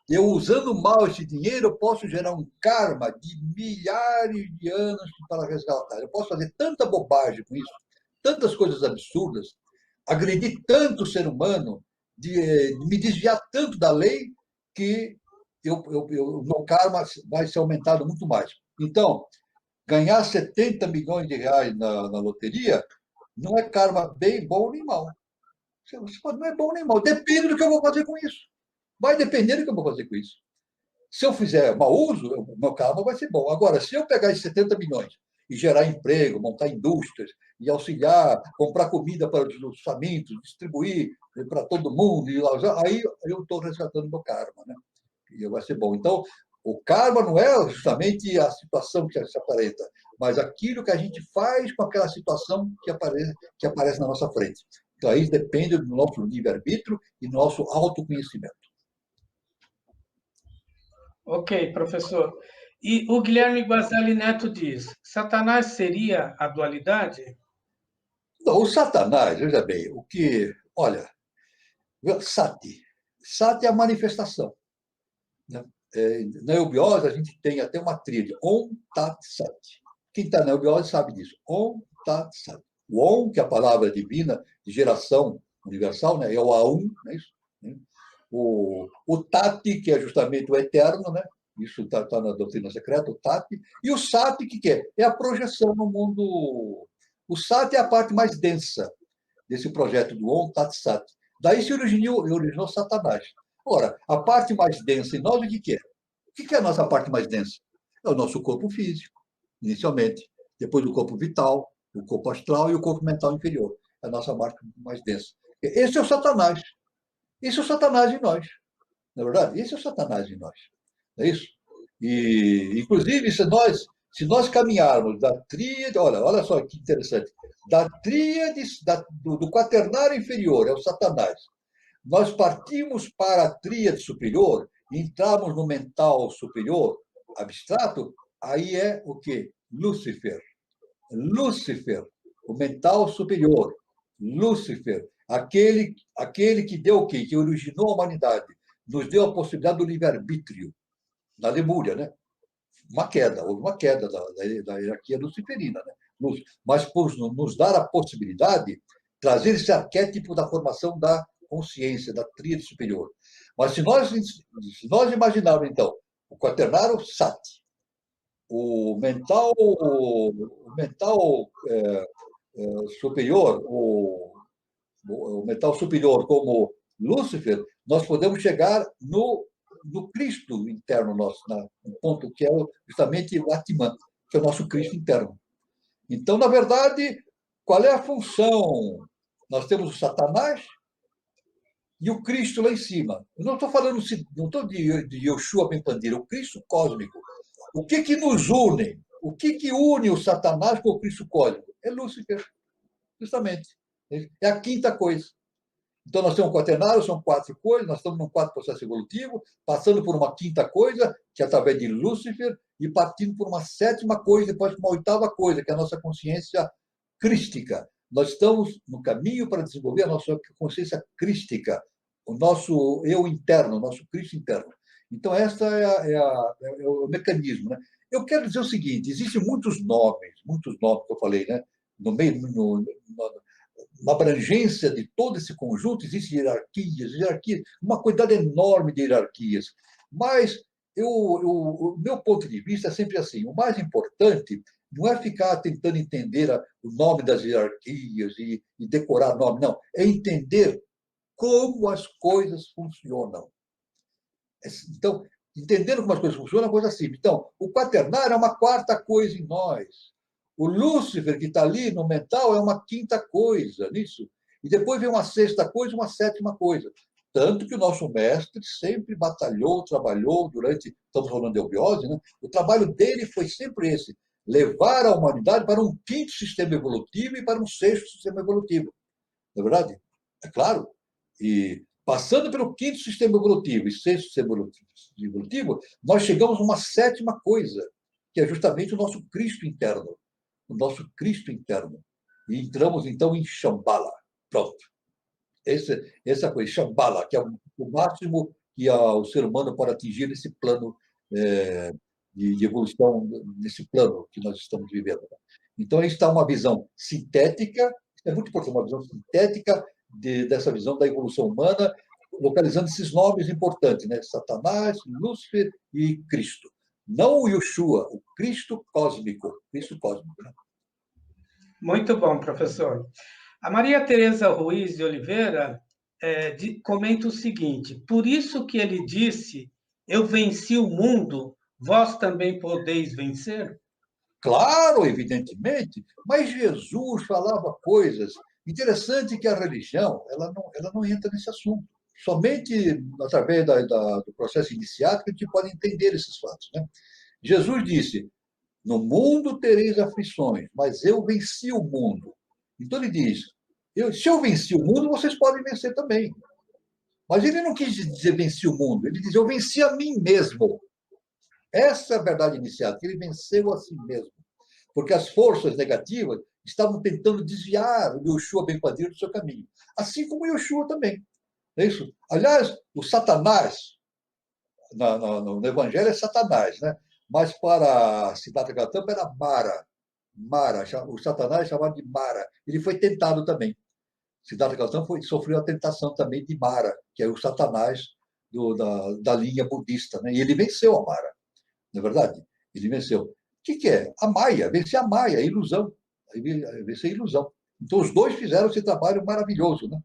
eu usando mal esse dinheiro, eu posso gerar um karma de milhares de anos para resgatar. Eu posso fazer tanta bobagem com isso, tantas coisas absurdas, agredir tanto o ser humano, de me desviar tanto da lei, que o meu karma vai ser aumentado muito mais. Então, ganhar 70 milhões de reais na loteria não é karma bem bom nem mal. Não é bom nem mal. Depende do que eu vou fazer com isso. Vai depender do que eu vou fazer com isso. Se eu fizer mau uso, o meu karma vai ser bom. Agora, se eu pegar esses 70 milhões e gerar emprego, montar indústrias, e auxiliar, comprar comida para os famintos, distribuir para todo mundo, aí eu estou resgatando meu karma. Né? E vai ser bom. Então, o karma não é justamente a situação que se aparenta, mas aquilo que a gente faz com aquela situação que aparece na nossa frente. Então, aí depende do nosso livre-arbítrio e do nosso autoconhecimento. Ok, professor. E o Guilherme Guazelli Neto diz, Satanás seria a dualidade? Não, o Satanás, veja bem, olha, Sati. Sati é a manifestação. Né? Na eubiose, a gente tem até uma tríade, Om, Tat, Sat. Quem está na eubiose sabe disso. Om, Tat, Sat. O Om, que é a palavra divina de geração universal, né? É o Aum, não é isso? O Tati, que é justamente o eterno, né? Isso está na doutrina secreta, o Tati. E o Sati, que é? É a projeção no mundo. O Sati é a parte mais densa desse projeto do Om, Tat, Sat. Daí se originou Satanás. Ora, a parte mais densa em nós, o que é? O que é a nossa parte mais densa? É o nosso corpo físico, inicialmente. Depois o corpo vital, o corpo astral e o corpo mental inferior. É a nossa parte mais densa. Esse é o Satanás. Esse é o Satanás em nós. Não é verdade? Esse é o Satanás em nós. Não é isso? E, inclusive, se nós caminharmos da tríade, olha só que interessante, da tríade do quaternário inferior, é o Satanás, nós partimos para a tríade superior, entramos no mental superior, abstrato, aí é o quê? Lúcifer. Lúcifer, o mental superior. Lúcifer, aquele que deu o quê? Que originou a humanidade, nos deu a possibilidade do livre-arbítrio, na Lemúria, né? Houve uma queda da hierarquia luciferina, né? Mas por nos dar a possibilidade, trazer esse arquétipo da formação da consciência, da tríade superior. Mas se nós imaginarmos, então, o quaternário Sati, o mental superior, o mental superior como Lúcifer, nós podemos chegar no Cristo interno nosso, no ponto que é justamente o Atman, que é o nosso Cristo interno. Então, na verdade, qual é a função? Nós temos o Satanás e o Cristo lá em cima. Eu não estou falando, não estou de Yoshua Ben Pandira, o Cristo cósmico. O que nos une? O que une o Satanás com o Cristo cósmico? É Lúcifer, justamente. É a quinta coisa. Então, nós temos um quaternário, são 4 coisas, nós estamos num 4 processo evolutivo, passando por uma quinta coisa, que é através de Lúcifer, e partindo por uma 7ª coisa, depois por uma 8ª coisa, que é a nossa consciência crística. Nós estamos no caminho para desenvolver a nossa consciência crística, o nosso eu interno, o nosso Cristo interno. Então, esse é o mecanismo. Né? Eu quero dizer o seguinte: existem muitos nomes que eu falei, né? No meio, na abrangência de todo esse conjunto, existem hierarquias, uma quantidade enorme de hierarquias. Mas o meu ponto de vista é sempre assim: o mais importante não é ficar tentando entender o nome das hierarquias e decorar nome, não. É entender como as coisas funcionam. Então, entendendo como as coisas funcionam, é uma coisa simples. Então, o quaternário é uma 4ª coisa em nós. O Lúcifer, que está ali no mental, é uma 5ª coisa nisso. E depois vem uma 6ª coisa e uma 7ª coisa. Tanto que o nosso mestre sempre batalhou, trabalhou durante, estamos falando de eubiose, né? O trabalho dele foi sempre esse: levar a humanidade para um 5º sistema evolutivo e para um 6º sistema evolutivo. Não é verdade? É claro. E passando pelo 5º sistema evolutivo e 6º sistema evolutivo, nós chegamos a uma 7ª coisa, que é justamente o nosso Cristo interno. O nosso Cristo interno. E entramos, então, em Shambhala. Pronto. Essa é a coisa, Shambhala, que é o máximo que o ser humano pode atingir nesse plano de evolução, nesse plano que nós estamos vivendo. Então, aí está uma visão sintética, é muito importante, uma visão sintética dessa visão da evolução humana, localizando esses nomes importantes, né? Satanás, Lúcifer e Cristo. Não o Yoshua, o Cristo cósmico. Cristo cósmico, né? Muito bom, professor. A Maria Tereza Ruiz de Oliveira comenta o seguinte: por isso que ele disse, eu venci o mundo, vós também podeis vencer? Claro, evidentemente, mas Jesus falava coisas. Interessante que a religião ela não entra nesse assunto. Somente através do processo iniciático a gente pode entender esses fatos. Né? Jesus disse: no mundo tereis aflições, mas eu venci o mundo. Então ele diz: se eu venci o mundo, vocês podem vencer também. Mas ele não quis dizer venci o mundo, ele diz: eu venci a mim mesmo. Essa é a verdade iniciática, ele venceu a si mesmo. Porque as forças negativas estavam tentando desviar o Yoshua Ben Padir do seu caminho. Assim como o Yoshua também. É isso? Aliás, o Satanás, no Evangelho é Satanás, né? Mas para Siddhartha Gautama era Mara. O Satanás é chamado de Mara. Ele foi tentado também. Siddhartha Gautama sofreu a tentação também de Mara, que é o Satanás da linha budista. Né? E ele venceu a Mara, não é verdade? Ele venceu. O que é? A Maia, vencer a Maia, a ilusão. Vencer a ilusão. Então, os dois fizeram esse trabalho maravilhoso. Né?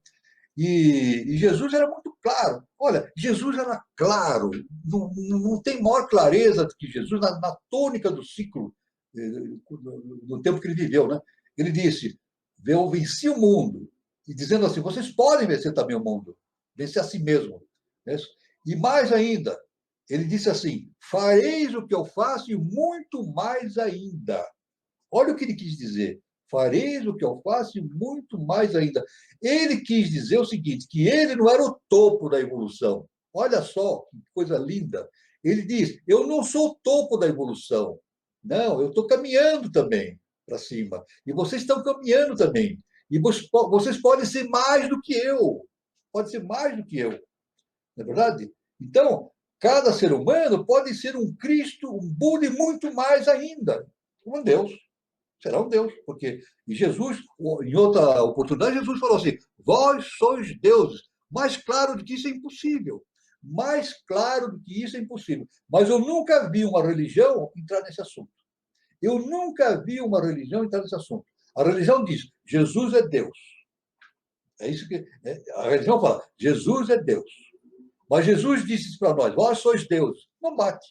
E Jesus era muito claro. Olha, Jesus era claro. Não tem maior clareza do que Jesus na tônica do ciclo, do tempo que ele viveu. Né? Ele disse, eu venci o mundo. E dizendo assim, vocês podem vencer também o mundo. Vencer a si mesmo. Né? E mais ainda, ele disse assim, fareis o que eu faço e muito mais ainda. Olha o que ele quis dizer. Fareis o que eu faço e muito mais ainda. Ele quis dizer o seguinte, que ele não era o topo da evolução. Olha só, que coisa linda. Ele diz, eu não sou o topo da evolução. Não, eu estou caminhando também para cima. E vocês estão caminhando também. E vocês podem ser mais do que eu. Pode ser mais do que eu. Não é verdade? Então, cada ser humano pode ser um Cristo, um Buda e muito mais ainda. Um Deus. Será um Deus, porque e Jesus, em outra oportunidade, Jesus falou assim: vós sois deuses. Mais claro do que isso é impossível. Mais claro do que isso é impossível. Mas eu nunca vi uma religião entrar nesse assunto. Eu nunca vi uma religião entrar nesse assunto. A religião diz: Jesus é Deus. É isso que a religião fala: Jesus é Deus. Mas Jesus disse para nós: vós sois deuses. Não bate.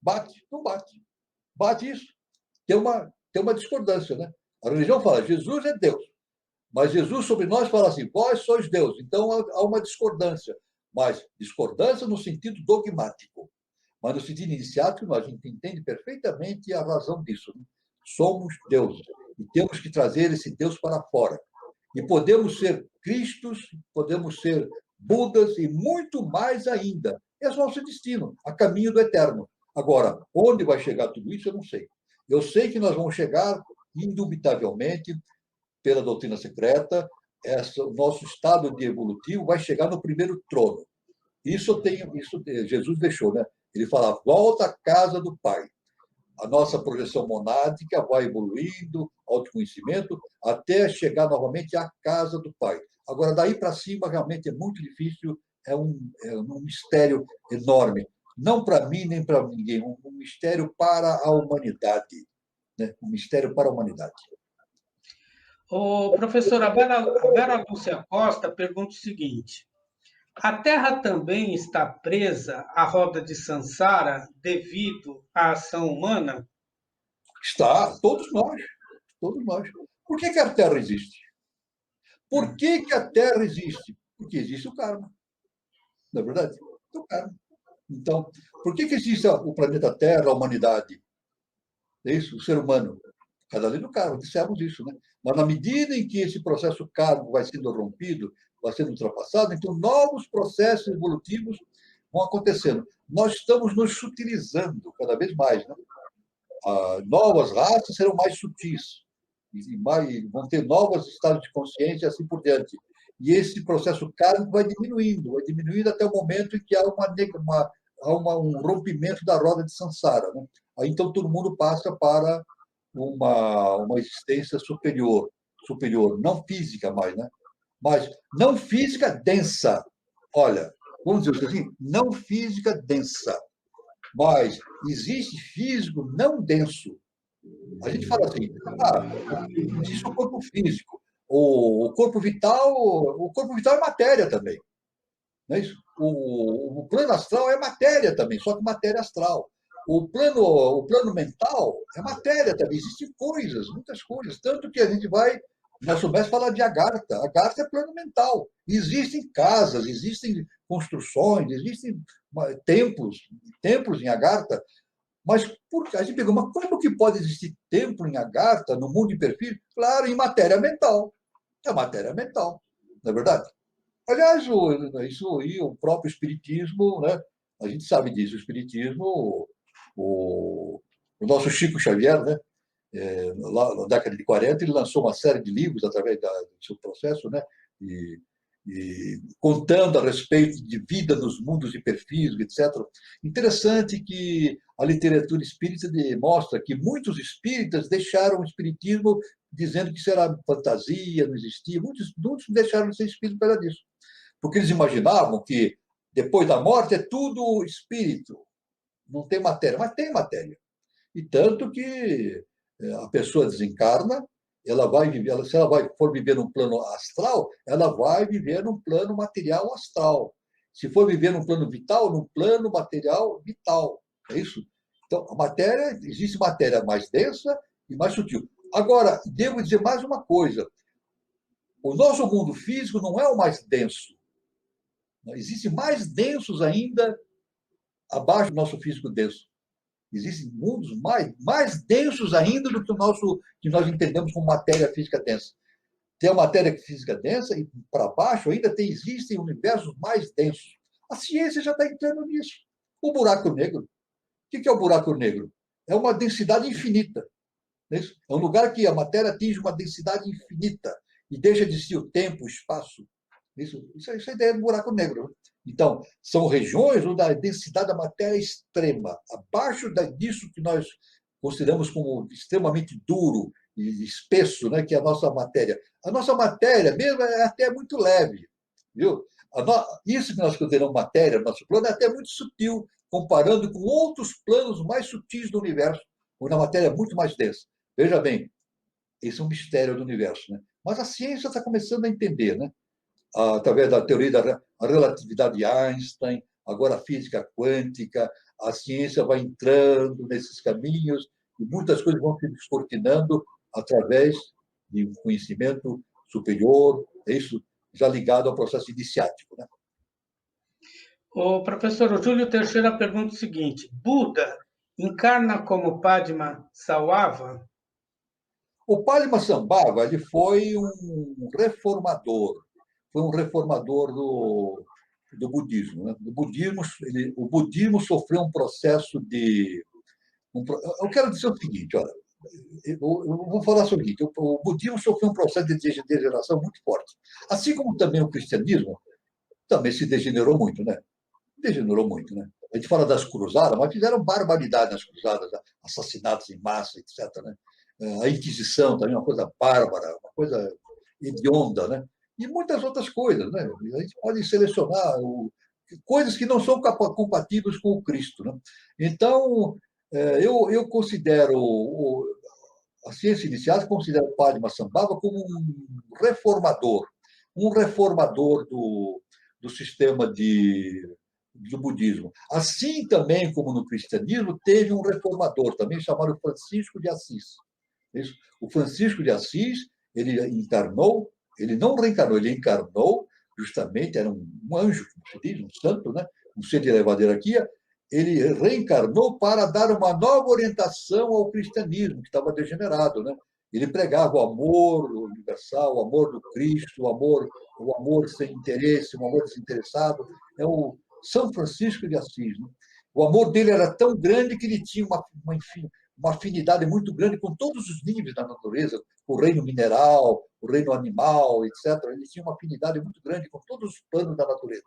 Bate, não bate. Bate isso. Tem uma discordância, né? A religião fala, Jesus é Deus. Mas Jesus sobre nós fala assim, vós sois Deus. Então há uma discordância. Mas discordância no sentido dogmático. Mas no sentido iniciático, a gente entende perfeitamente a razão disso. Né? Somos deuses. E temos que trazer esse Deus para fora. E podemos ser Cristos, podemos ser Budas e muito mais ainda. Esse é o nosso destino, a caminho do eterno. Agora, onde vai chegar tudo isso, eu não sei. Eu sei que nós vamos chegar, indubitavelmente, pela doutrina secreta, o nosso estado de evolutivo vai chegar no primeiro trono. Isso Jesus deixou, né? Ele fala, volta à casa do Pai. A nossa projeção monádica vai evoluindo, autoconhecimento, até chegar novamente à casa do Pai. Agora, daí para cima, realmente é muito difícil, é um mistério enorme. Não para mim, nem para ninguém, um mistério para a humanidade. Né? Um mistério para a humanidade. O professor, a Vera Lúcia Costa pergunta o seguinte: a Terra também está presa à roda de Sansara devido à ação humana? Está, todos nós. Todos nós. Por que a Terra existe? Por que a Terra existe? Porque existe o karma. Não é verdade? É o karma. Então, por que existe o planeta Terra, a humanidade? É isso, o ser humano. Cada lei do karma, dissemos isso, né? Mas na medida em que esse processo kármico vai sendo rompido, vai sendo ultrapassado, então novos processos evolutivos vão acontecendo. Nós estamos nos sutilizando cada vez mais, né? Novas raças serão mais sutis, e vão ter novos estados de consciência e assim por diante. E esse processo kármico vai diminuindo até o momento em que há um rompimento da roda de Sansara. Né? Aí, então, todo mundo passa para uma existência superior, não física mais, né? Mas não física densa. Olha, vamos dizer assim, não física densa. Mas existe físico não denso. A gente fala assim, existe o corpo físico. O corpo vital é matéria também. Não é isso? O plano astral é matéria também, só que matéria astral. O plano mental é matéria também. Existem coisas, muitas coisas. Tanto que a gente vai, nosso mestre fala de Agartha. Agartha é plano mental. Existem casas, existem construções, existem templos em Agartha. Mas a gente pergunta, mas como que pode existir templo em Agartha, no mundo de perfil? Claro, em matéria mental. É matéria mental, não é verdade? Aliás, isso aí, o próprio Espiritismo, né? A gente sabe disso, o Espiritismo, o nosso Chico Xavier, né? Lá na década de 40, ele lançou uma série de livros através do seu processo, né? E contando a respeito de vida nos mundos de perfis, etc. Interessante que a literatura espírita mostra que muitos espíritas deixaram o espiritismo dizendo que isso era fantasia, não existia. Muitos deixaram de ser espíritas por causa disso. Porque eles imaginavam que depois da morte é tudo espírito, não tem matéria. Mas tem matéria. E tanto que a pessoa desencarna ela vai viver, se ela for viver num plano astral, ela vai viver num plano material astral. Se for viver num plano vital, num plano material vital. É isso? Então, a matéria, existe matéria mais densa e mais sutil. Agora, devo dizer mais uma coisa. O nosso mundo físico não é o mais denso. Existem mais densos ainda abaixo do nosso físico denso. Existem mundos mais densos ainda do que o nosso, que nós entendemos como matéria física densa. Tem a matéria física densa e para baixo ainda existem universos mais densos. A ciência já está entrando nisso. O buraco negro. O que é o buraco negro? É uma densidade infinita. É um lugar que a matéria atinge uma densidade infinita e deixa de ser o tempo, o espaço. Isso é a ideia do buraco negro. Então, são regiões onde a densidade da matéria é extrema, abaixo disso que nós consideramos como extremamente duro e espesso, né, que é a nossa matéria. A nossa matéria mesmo é até muito leve, viu? Isso que nós consideramos matéria, nosso plano, é até muito sutil, comparando com outros planos mais sutis do universo, onde a matéria é muito mais densa. Veja bem, esse é um mistério do universo, né? Mas a ciência está começando a entender, né? Através da teoria da relatividade de Einstein, agora a física quântica, a ciência vai entrando nesses caminhos e muitas coisas vão se descortinando através de um conhecimento superior, isso já ligado ao processo iniciático, né? O professor Júlio Teixeira pergunta o seguinte: Buda encarna como Padmasambhava? O Padmasambhava ele foi um reformador do budismo. Né? O budismo sofreu um processo de. Eu quero dizer o seguinte: olha, eu vou falar sobre o seguinte: o budismo sofreu um processo de degeneração muito forte. Assim como também o cristianismo também se degenerou muito, né? Degenerou muito, né? A gente fala das cruzadas, mas fizeram barbaridade nas cruzadas, assassinatos em massa, etc. Né? A Inquisição também, uma coisa bárbara, uma coisa hedionda, né? E muitas outras coisas, né? A gente pode selecionar coisas que não são compatíveis com o Cristo, né? Então, eu considero a ciência iniciática considera o Padmasambhava como um reformador do sistema do budismo. Assim também como no cristianismo, teve um reformador, também chamado Francisco de Assis. Isso. O Francisco de Assis, ele encarnou, ele não reencarnou, ele encarnou, justamente, era um anjo, como se diz, um santo, né? Um ser de elevada hierarquia, ele reencarnou para dar uma nova orientação ao cristianismo, que estava degenerado, né? Ele pregava o amor universal, o amor do Cristo, o amor sem interesse, o amor desinteressado. É o São Francisco de Assis. Né? O amor dele era tão grande que ele tinha uma afinidade muito grande com todos os níveis da natureza, o reino mineral, o reino animal, etc. Ele tinha uma afinidade muito grande com todos os planos da natureza.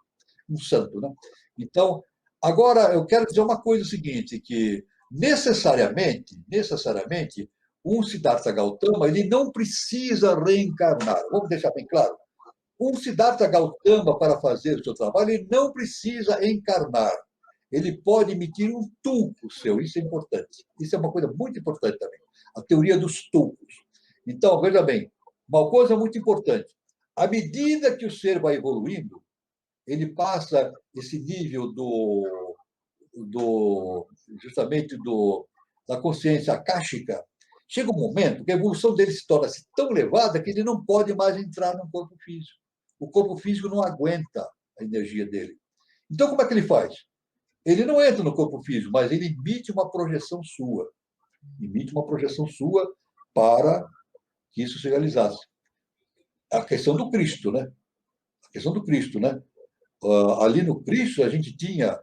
Um santo, né? Então, agora eu quero dizer uma coisa seguinte, que necessariamente, um Siddhartha Gautama, ele não precisa reencarnar. Vamos deixar bem claro. Um Siddhartha Gautama, para fazer o seu trabalho, ele não precisa encarnar. Ele pode emitir um tulco seu, isso é importante. Isso é uma coisa muito importante também. A teoria dos tulcos. Então, veja bem, uma coisa muito importante. À medida que o ser vai evoluindo, ele passa esse nível justamente da consciência akáshica. Chega um momento que a evolução dele se torna tão elevada que ele não pode mais entrar no corpo físico. O corpo físico não aguenta a energia dele. Então, como é que ele faz? Ele não entra no corpo físico, mas ele emite uma projeção sua. Emite uma projeção sua para que isso se realizasse. A questão do Cristo, né? A questão do Cristo, né? Ali no Cristo, a gente tinha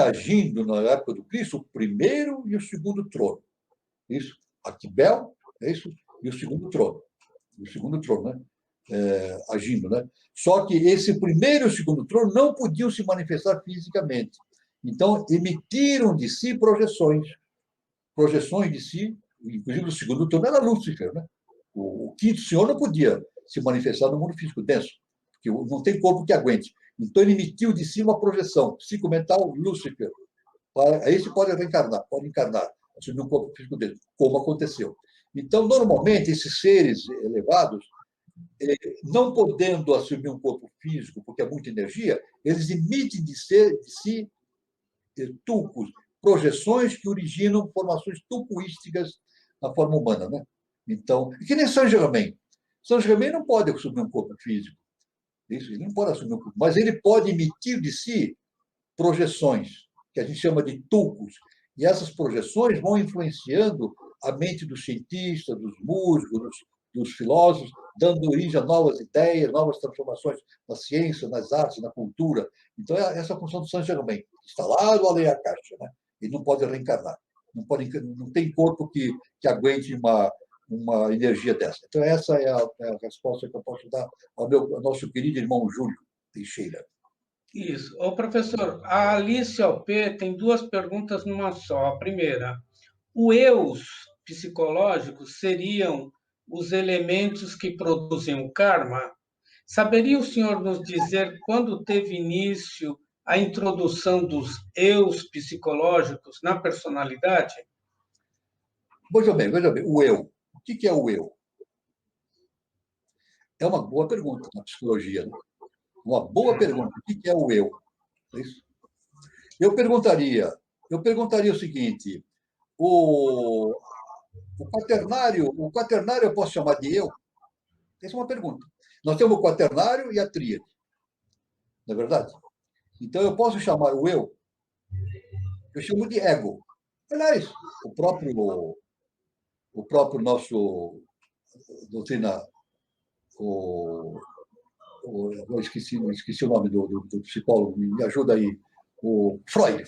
agindo na época do Cristo o primeiro e o segundo trono. Isso, Aquibel, é isso, e o segundo trono. O segundo trono, né? Agindo, né? Só que esse primeiro e o segundo trono não podiam se manifestar fisicamente. Então, emitiram de si projeções de si, inclusive o segundo trono era Lúcifer, né? O quinto senhor não podia se manifestar no mundo físico denso, porque não tem corpo que aguente. Então, ele emitiu de si uma projeção psicomental Lúcifer. Aí se pode reencarnar, assumir um corpo físico dele, como aconteceu. Então, normalmente, esses seres elevados, não podendo assumir um corpo físico, porque é muita energia, eles emitem de si tulcos, projeções que originam formações tulcoísticas na forma humana, né? Então, que nem Saint Germain. Saint Germain não pode assumir um corpo físico, isso, ele não pode assumir um corpo, mas ele pode emitir de si projeções, que a gente chama de tulcos, e essas projeções vão influenciando a mente dos cientistas, dos músicos, dos filósofos, dando origem a novas ideias, novas transformações na ciência, nas artes, na cultura. Então, é essa a função do Saint Germain, instalado além da caixa, né? Ele não pode reencarnar, não tem corpo que aguente uma energia dessa. Então, essa é a resposta que eu posso dar ao nosso querido irmão Júlio Teixeira. Isso. Ô, professor, a Alice Alp tem duas perguntas numa só. A primeira, os eus psicológicos seriam os elementos que produzem o karma? Saberia o senhor nos dizer quando teve início a introdução dos eus psicológicos na personalidade? Veja bem, o eu. O que é o eu? É uma boa pergunta na psicologia, né? Uma boa pergunta. O que é o eu? É isso? Eu perguntaria o seguinte: o quaternário eu posso chamar de eu? Essa é uma pergunta. Nós temos o quaternário e a tríade, não é verdade? Então eu posso chamar o eu chamo de ego. Aliás, o próprio nosso doutrina, eu esqueci o nome do psicólogo, me ajuda aí, o Freud.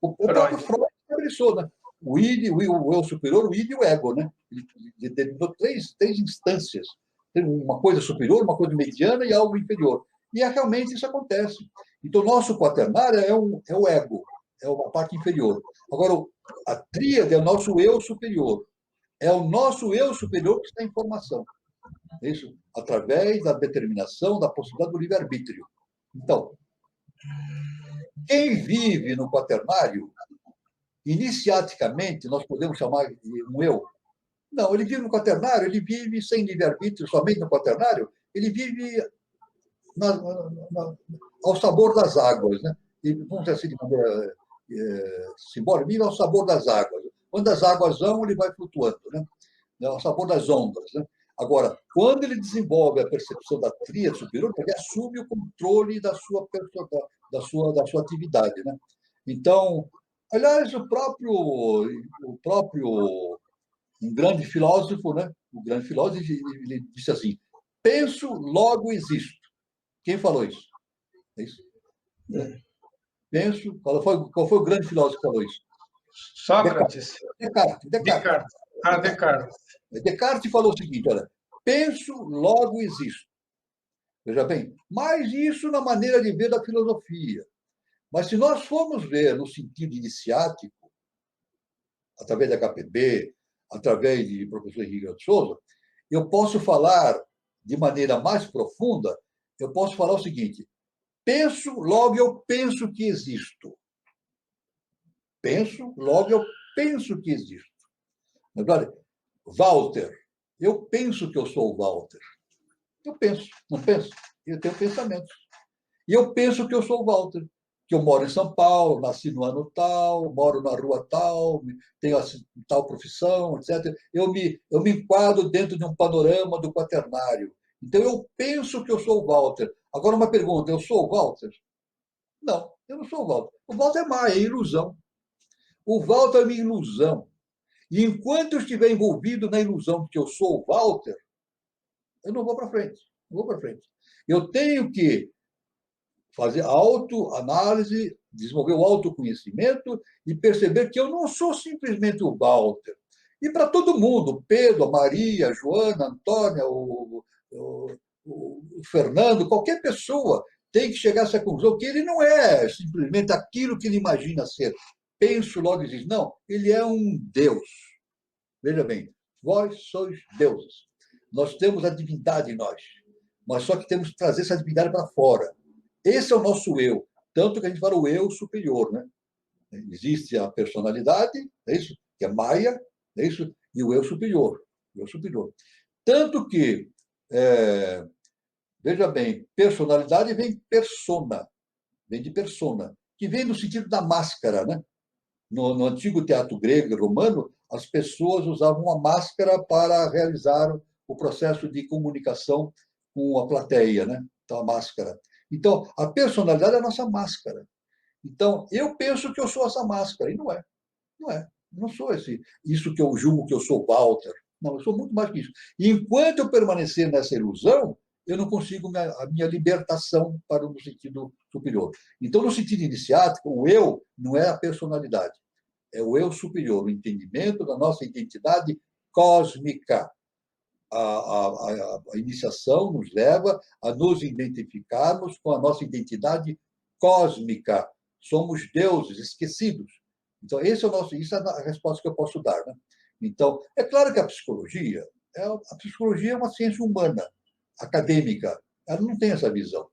O próprio Freud estabeleceu, né? O id, o eu superior, o id e o ego, né? Ele determinou três instâncias. Tem uma coisa superior, uma coisa mediana e algo inferior. E realmente isso acontece. Então, nosso quaternário é o ego, é uma parte inferior. Agora, a tríade é o nosso eu superior. É o nosso eu superior que está em formação. Isso através da determinação, da possibilidade do livre-arbítrio. Então, quem vive no quaternário, iniciaticamente, nós podemos chamar de um eu. Não, ele vive no quaternário, ele vive sem livre-arbítrio, somente no quaternário, ele vive ao sabor das águas, né? E, vamos dizer assim, de maneira simbólica, vive ao sabor das águas. Quando as águas vão, ele vai flutuando, né? Ao sabor das ondas, né? Agora, quando ele desenvolve a percepção da tríade superior, ele assume o controle da sua atividade, né? Então, aliás, o próprio um grande filósofo, né? O grande filósofo, ele disse assim: penso, logo existo. Quem falou isso? É isso? Penso. Qual foi o grande filósofo que falou isso? Sócrates. Descartes. Ah, Descartes. Descartes falou o seguinte: olha, penso, logo existo. Veja bem, mas isso na maneira de ver da filosofia. Mas se nós formos ver no sentido iniciático, através da KPB, através de professor Henrique de Souza, eu posso falar de maneira mais profunda, eu posso falar o seguinte: penso, logo eu penso que existo. Penso, logo eu penso que existo. Walter, eu penso que eu sou o Walter. Eu penso, não penso? Eu tenho pensamentos. E eu penso que eu sou o Walter, que eu moro em São Paulo, nasci no ano tal, moro na rua tal, tenho tal profissão, etc. Eu me enquadro dentro de um panorama do quaternário. Então, eu penso que eu sou o Walter. Agora, uma pergunta: eu sou o Walter? Não, eu não sou o Walter. O Walter é Maia, é ilusão. O Walter é minha ilusão. E enquanto eu estiver envolvido na ilusão de que eu sou o Walter, eu não vou para frente. Não vou para frente. Eu tenho que fazer autoanálise, desenvolver o autoconhecimento e perceber que eu não sou simplesmente o Walter. E para todo mundo, Pedro, a Maria, a Joana, a Antônia, o Fernando, qualquer pessoa tem que chegar a essa conclusão que ele não é simplesmente aquilo que ele imagina ser. Penso, logo existe. Não, ele é um Deus. Veja bem, vós sois deuses. Nós temos a divindade em nós, mas só que temos que trazer essa divindade para fora. Esse é o nosso eu. Tanto que a gente fala o eu superior, né? Existe a personalidade, é isso? Que é Maia, É isso? E o eu superior. O eu superior. Tanto que, veja bem, personalidade vem de persona, que vem no sentido da máscara, né? No antigo teatro grego e romano, as pessoas usavam uma máscara para realizar o processo de comunicação com a plateia, né? Então, a máscara. Então, a personalidade é a nossa máscara. Então, eu penso que eu sou essa máscara, e não é. Não é. Eu não sou isso que eu julgo que eu sou Walter. Não, eu sou muito mais que isso. E enquanto eu permanecer nessa ilusão, eu não consigo a minha libertação para o sentido superior. Então, no sentido iniciático, o eu não é a personalidade, é o eu superior, o entendimento da nossa identidade cósmica. A iniciação nos leva a nos identificarmos com a nossa identidade cósmica. Somos deuses esquecidos. Então, isso é a resposta que eu posso dar. Né? Então, é claro que a psicologia é uma ciência humana, acadêmica. Ela não tem essa visão.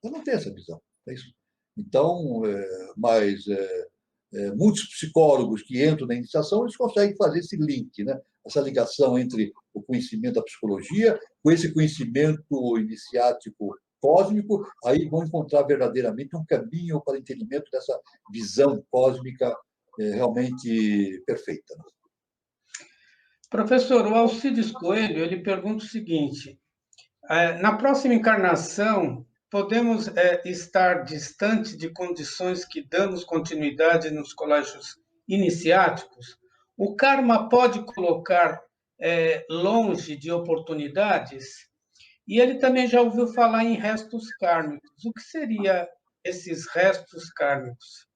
Ela não tem essa visão. É isso. Então, muitos psicólogos que entram na iniciação, eles conseguem fazer esse link, né? Essa ligação entre o conhecimento da psicologia com esse conhecimento iniciático cósmico, aí vão encontrar verdadeiramente um caminho para o entendimento dessa visão cósmica realmente perfeita. Professor, o Alcides Coelho, ele pergunta o seguinte: na próxima encarnação, podemos estar distante de condições que damos continuidade nos colégios iniciáticos? O karma pode colocar longe de oportunidades? E ele também já ouviu falar em restos kármicos. O que seria esses restos kármicos?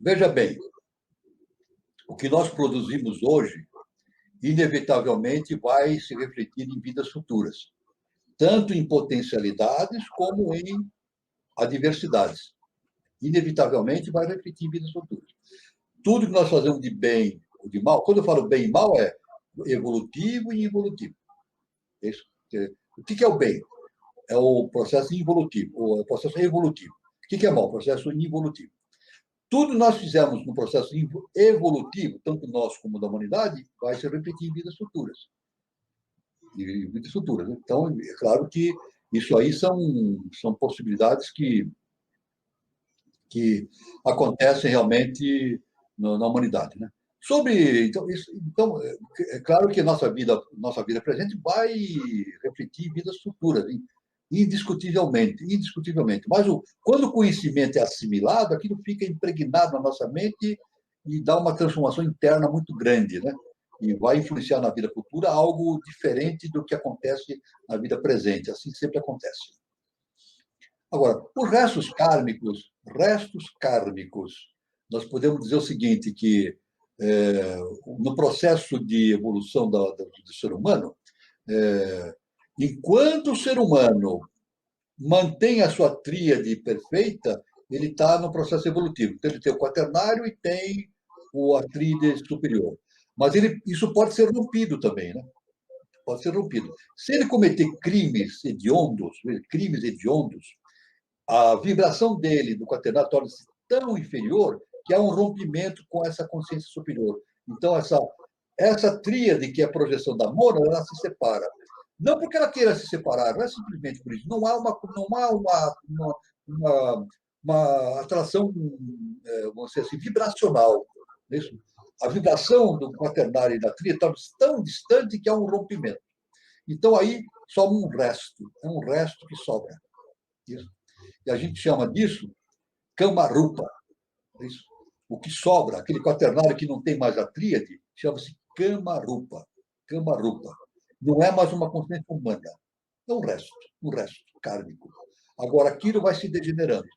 Veja bem, o que nós produzimos hoje, inevitavelmente, vai se refletir em vidas futuras, tanto em potencialidades como em adversidades. Inevitavelmente, vai refletir em vidas futuras. Tudo que nós fazemos de bem ou de mal, quando eu falo bem e mal, é evolutivo e involutivo. O que é o bem? É o processo involutivo, ou é o processo evolutivo. O que é mal? O processo involutivo. Tudo que nós fizemos no processo evolutivo, tanto nós como da humanidade, vai se repetir em vidas futuras. Em vidas futuras. Então, é claro que isso aí são possibilidades que acontecem realmente na humanidade. Né? Então, é claro que nossa vida presente vai refletir em vidas futuras, indiscutivelmente. Mas quando o conhecimento é assimilado, aquilo fica impregnado na nossa mente e dá uma transformação interna muito grande, né? E vai influenciar na vida futura algo diferente do que acontece na vida presente. Assim sempre acontece. Agora, os restos kármicos, nós podemos dizer o seguinte, que no processo de evolução do ser humano, enquanto o ser humano mantém a sua tríade perfeita, ele está no processo evolutivo. Então, ele tem o quaternário e tem a tríade superior. Mas isso pode ser rompido também, né? Pode ser rompido. Se ele cometer crimes hediondos, a vibração dele do quaternário torna-se tão inferior que há um rompimento com essa consciência superior. Então, essa tríade, que é a projeção da Mona, ela se separa. Não porque ela queira se separar, não é simplesmente por isso. Não há uma atração, vamos dizer assim, vibracional. Isso? A vibração do quaternário e da tríade torna-se tão distante que há um rompimento. Então, aí sobra um resto. É um resto que sobra. Isso. E a gente chama disso Kamarupa. Isso. O que sobra, aquele quaternário que não tem mais a tríade, chama-se Kamarupa. Kamarupa. Não é mais uma consciência humana. É um resto kármico. Agora, aquilo vai se degenerando.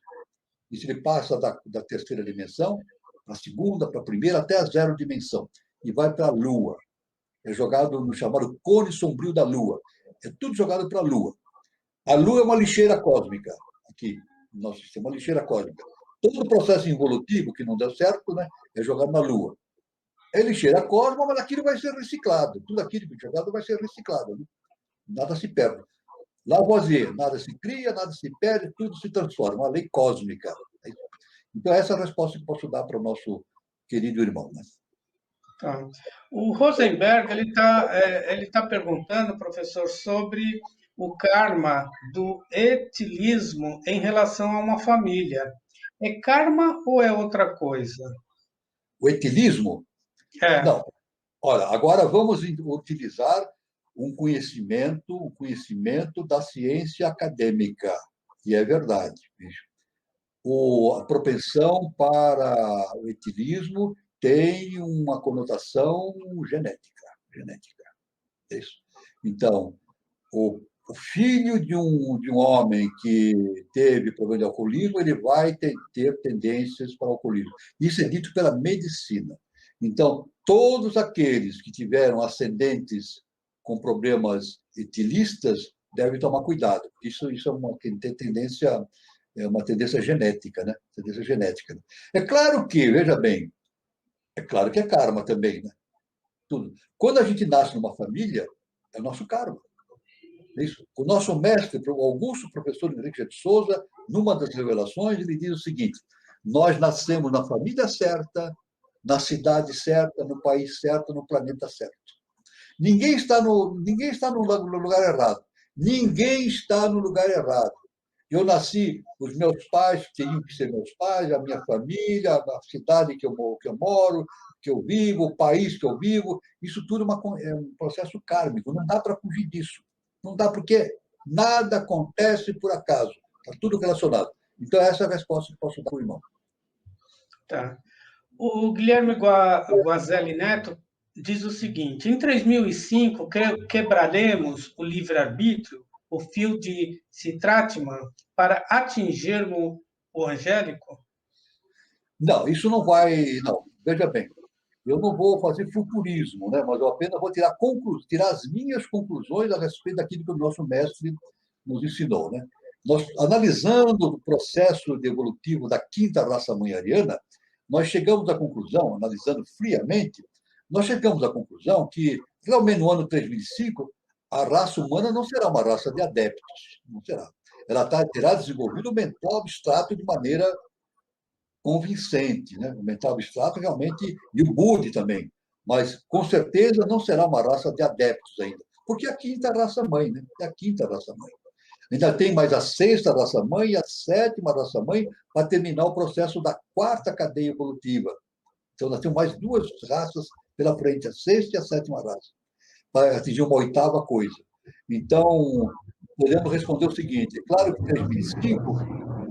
E se ele passa da terceira dimensão, para a segunda, para a primeira, até a zero dimensão. E vai para a Lua. É jogado no chamado cone sombrio da Lua. É tudo jogado para a Lua. A Lua é uma lixeira cósmica. Aqui, no nosso sistema, uma lixeira cósmica. Todo o processo involutivo que não deu certo, né, é jogado na Lua. É lixeira cósmica, mas aquilo vai ser reciclado. Tudo aquilo que é jogado vai ser reciclado. Né? Nada se perde. Lavoisier, nada se cria, nada se perde, tudo se transforma. Uma lei cósmica. Então, essa é a resposta que posso dar para o nosso querido irmão. Né? Tá. O Rosenberg ele tá perguntando, professor, sobre o karma do etilismo em relação a uma família. É karma ou é outra coisa? O etilismo? É, Não. Olha, agora vamos utilizar um conhecimento da ciência acadêmica, e é verdade. A propensão para o etilismo tem uma conotação genética. Genética. É isso. Então, o filho de um homem que teve problema de alcoolismo, ele vai ter tendências para o alcoolismo. Isso é dito pela medicina. Então, todos aqueles que tiveram ascendentes com problemas etilistas devem tomar cuidado. Isso é uma tendência genética, né? Tendência genética. É claro que, veja bem, é claro que é karma também, né? Tudo. Quando a gente nasce numa família, é o nosso karma. Isso. O nosso mestre, o Augusto professor Henrique de Souza, numa das revelações, ele diz o seguinte: nós nascemos na família certa, na cidade certa, no país certo, no planeta certo. Ninguém está no lugar errado. Ninguém está no lugar errado. Eu nasci, os meus pais tinham que ser meus pais, a minha família, a cidade que eu moro, que eu vivo, o país que eu vivo, isso tudo é um processo kármico, não dá para fugir disso. Não dá porque nada acontece por acaso, está tudo relacionado. Então, essa é a resposta que posso dar para o irmão. tá. O Guilherme Guazelli Neto diz o seguinte: em 3005, quebraremos o livre-arbítrio, o fio de Citratman, para atingirmos o angélico? Não, isso não vai. Não, veja bem, eu não vou fazer futurismo, né? Mas eu apenas vou tirar as minhas conclusões a respeito daquilo que o nosso mestre nos ensinou. Né? Nós, analisando o processo evolutivo da quinta raça-mãe ariana, nós chegamos à conclusão, analisando friamente, nós chegamos à conclusão que, realmente no ano 3005, a raça humana não será uma raça de adeptos, não será. Ela terá desenvolvido o mental abstrato de maneira convincente, né? O mental abstrato realmente, e o Budi também, mas com certeza não será uma raça de adeptos ainda, porque é a quinta raça-mãe, né? É a quinta raça-mãe. Ainda tem mais a sexta raça-mãe e a sétima raça-mãe para terminar o processo da quarta cadeia evolutiva. Então, nós temos mais duas raças pela frente, a sexta e a sétima raça, para atingir uma oitava coisa. Então, podemos responder o seguinte: é claro que em 2005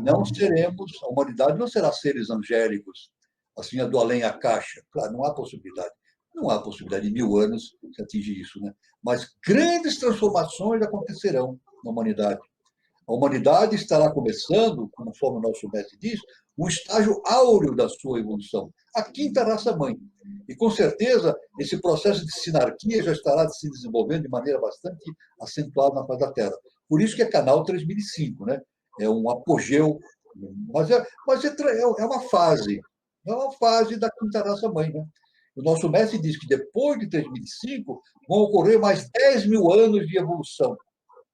não seremos, a humanidade não será seres angélicos, assim, do além a caixa. Claro, não há possibilidade. Não há possibilidade de 1000 anos se atingir isso, né? Mas grandes transformações acontecerão na humanidade. A humanidade estará começando, conforme o nosso mestre diz, um estágio áureo da sua evolução, a quinta raça-mãe. E, com certeza, esse processo de sinarquia já estará se desenvolvendo de maneira bastante acentuada na face da Terra. Por isso que é canal 3005, né? É um apogeu, mas é uma fase da quinta raça-mãe, né? O nosso mestre diz que depois de 3005 vão ocorrer mais 10.000 anos de evolução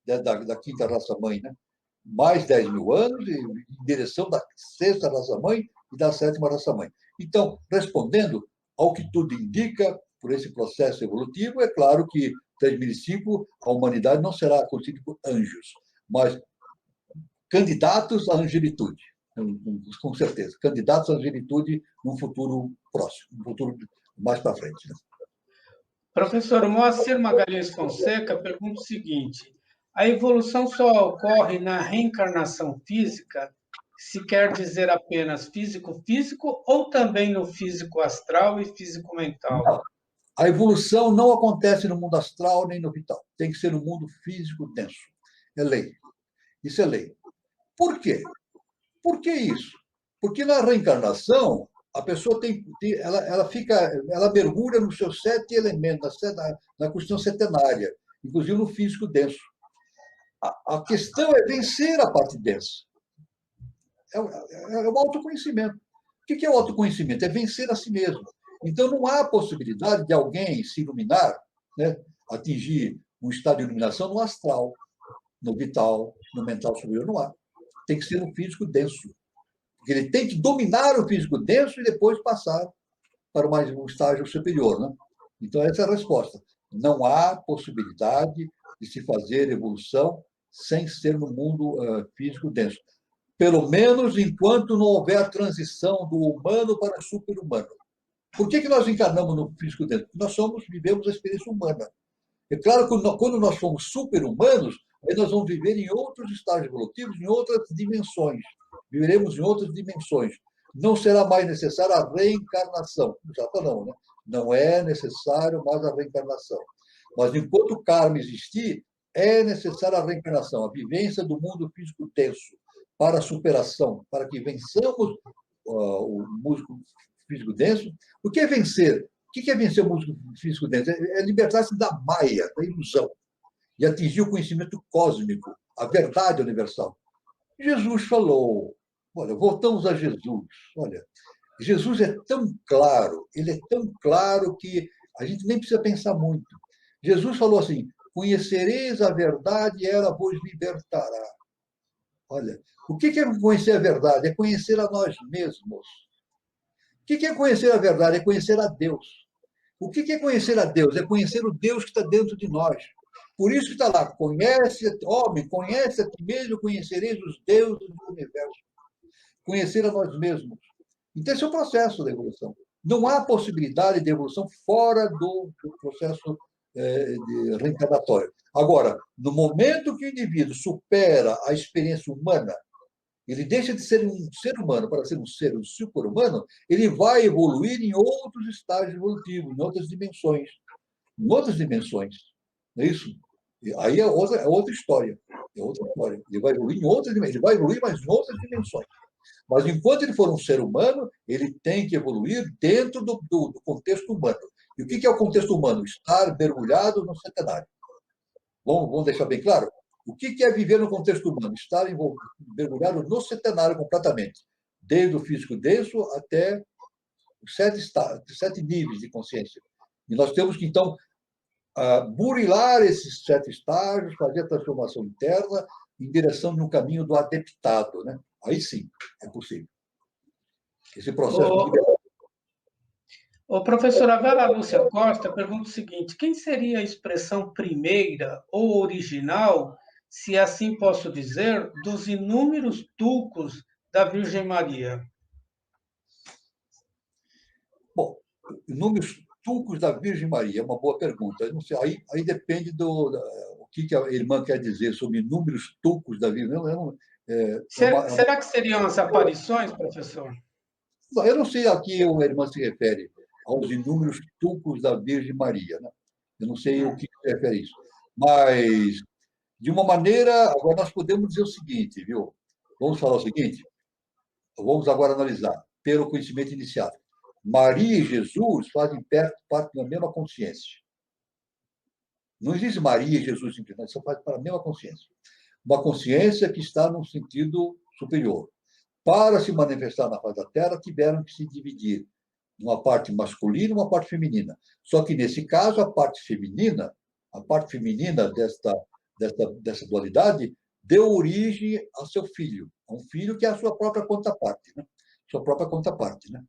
da quinta raça-mãe, né? Mais 10.000 anos em direção da sexta raça-mãe e da sétima raça-mãe. Então, respondendo ao que tudo indica por esse processo evolutivo, é claro que em 3005 a humanidade não será conhecida por anjos, mas candidatos à angelitude, com certeza, candidatos à angelitude num futuro próximo, num futuro mais para frente. Né? Professor Moacir Magalhães Fonseca pergunta o seguinte: a evolução só ocorre na reencarnação física, se quer dizer apenas físico-físico, ou também no físico-astral e físico-mental? Não, a evolução não acontece no mundo astral nem no vital. Tem que ser no mundo físico denso. É lei. Isso é lei. Por quê? Por que isso? Porque na reencarnação, a pessoa ela mergulha nos seus 7 elementos, na questão setenária, inclusive no físico denso. A questão é vencer a parte densa. É o autoconhecimento. O que é o autoconhecimento? É vencer a si mesmo. Então, não há possibilidade de alguém se iluminar, né, atingir um estado de iluminação no astral, no vital, no mental superior. Não há. Tem que ser um físico denso. Porque ele tem que dominar o físico denso e depois passar para um estágio superior, né? Então, essa é a resposta. Não há possibilidade de se fazer evolução sem ser no mundo físico denso. Pelo menos enquanto não houver transição do humano para o super-humano. Por que nós encarnamos no físico denso? Porque nós vivemos a experiência humana. É claro que quando nós somos super-humanos, aí nós vamos viver em outros estágios evolutivos, em outras dimensões. Viveremos em outras dimensões. Não será mais necessária a reencarnação. Já falamos, né? Não é necessário mais a reencarnação. Mas enquanto o karma existir, é necessária a reencarnação, a vivência do mundo físico denso, para a superação, para que vençamos o músico físico denso. O que é vencer? O que é vencer o músico físico denso? É libertar-se da maia, da ilusão, e atingir o conhecimento cósmico, a verdade universal. Jesus falou, olha, voltamos a Jesus, olha, Jesus é tão claro, ele é tão claro que a gente nem precisa pensar muito. Jesus falou assim, conhecereis a verdade e ela vos libertará. Olha, o que é conhecer a verdade? É conhecer a nós mesmos. O que é conhecer a verdade? É conhecer a Deus. O que é conhecer a Deus? É conhecer o Deus que está dentro de nós. Por isso que está lá, conhece, homem, conhece a ti mesmo, conhecereis os deuses do universo. Conhecer a nós mesmos. Então, esse é o processo da evolução. Não há possibilidade de evolução fora do processo reencarnatório. Agora, no momento que o indivíduo supera a experiência humana, ele deixa de ser um ser humano para ser um ser super-humano, ele vai evoluir em outros estágios evolutivos, em outras dimensões. Em outras dimensões. Não é isso? Aí é outra história. É outra história. Ele vai evoluir em outras dimensões. Ele vai evoluir, mas em outras dimensões. Mas enquanto ele for um ser humano, ele tem que evoluir dentro do contexto humano. E o que é o contexto humano? Estar mergulhado no centenário. Vamos deixar bem claro? O que é viver no contexto humano? Estar mergulhado no centenário completamente. Desde o físico denso até os 7 níveis de consciência. E nós temos que, então, burilar esses 7 estágios, fazer a transformação interna em direção no caminho do adeptado, né? Aí sim, é possível. Esse processo O professora Vera Lúcia Costa pergunta o seguinte: quem seria a expressão primeira ou original, se assim posso dizer, dos inúmeros tulcos da Virgem Maria? Bom, inúmeros tulcos da Virgem Maria, é uma boa pergunta. Não sei, aí depende o que a irmã quer dizer sobre inúmeros tulcos da Virgem. Será que seriam as aparições, professor? Eu não sei a que a irmã se refere, aos inúmeros tulcos da Virgem Maria. Né? Eu não sei o que se refere a isso. Mas, de uma maneira, agora nós podemos dizer o seguinte, viu? Vamos falar o seguinte? Vamos agora analisar, pelo conhecimento iniciado. Maria e Jesus fazem parte da mesma consciência. Não existe Maria e Jesus simplesmente, são parte da mesma consciência. Uma consciência que está num sentido superior. Para se manifestar na face da Terra, tiveram que se dividir uma parte masculina e uma parte feminina. Só que, nesse caso, a parte feminina dessa dualidade, deu origem a seu filho, a um filho que é a sua própria contraparte, né? Sua própria contraparte, né?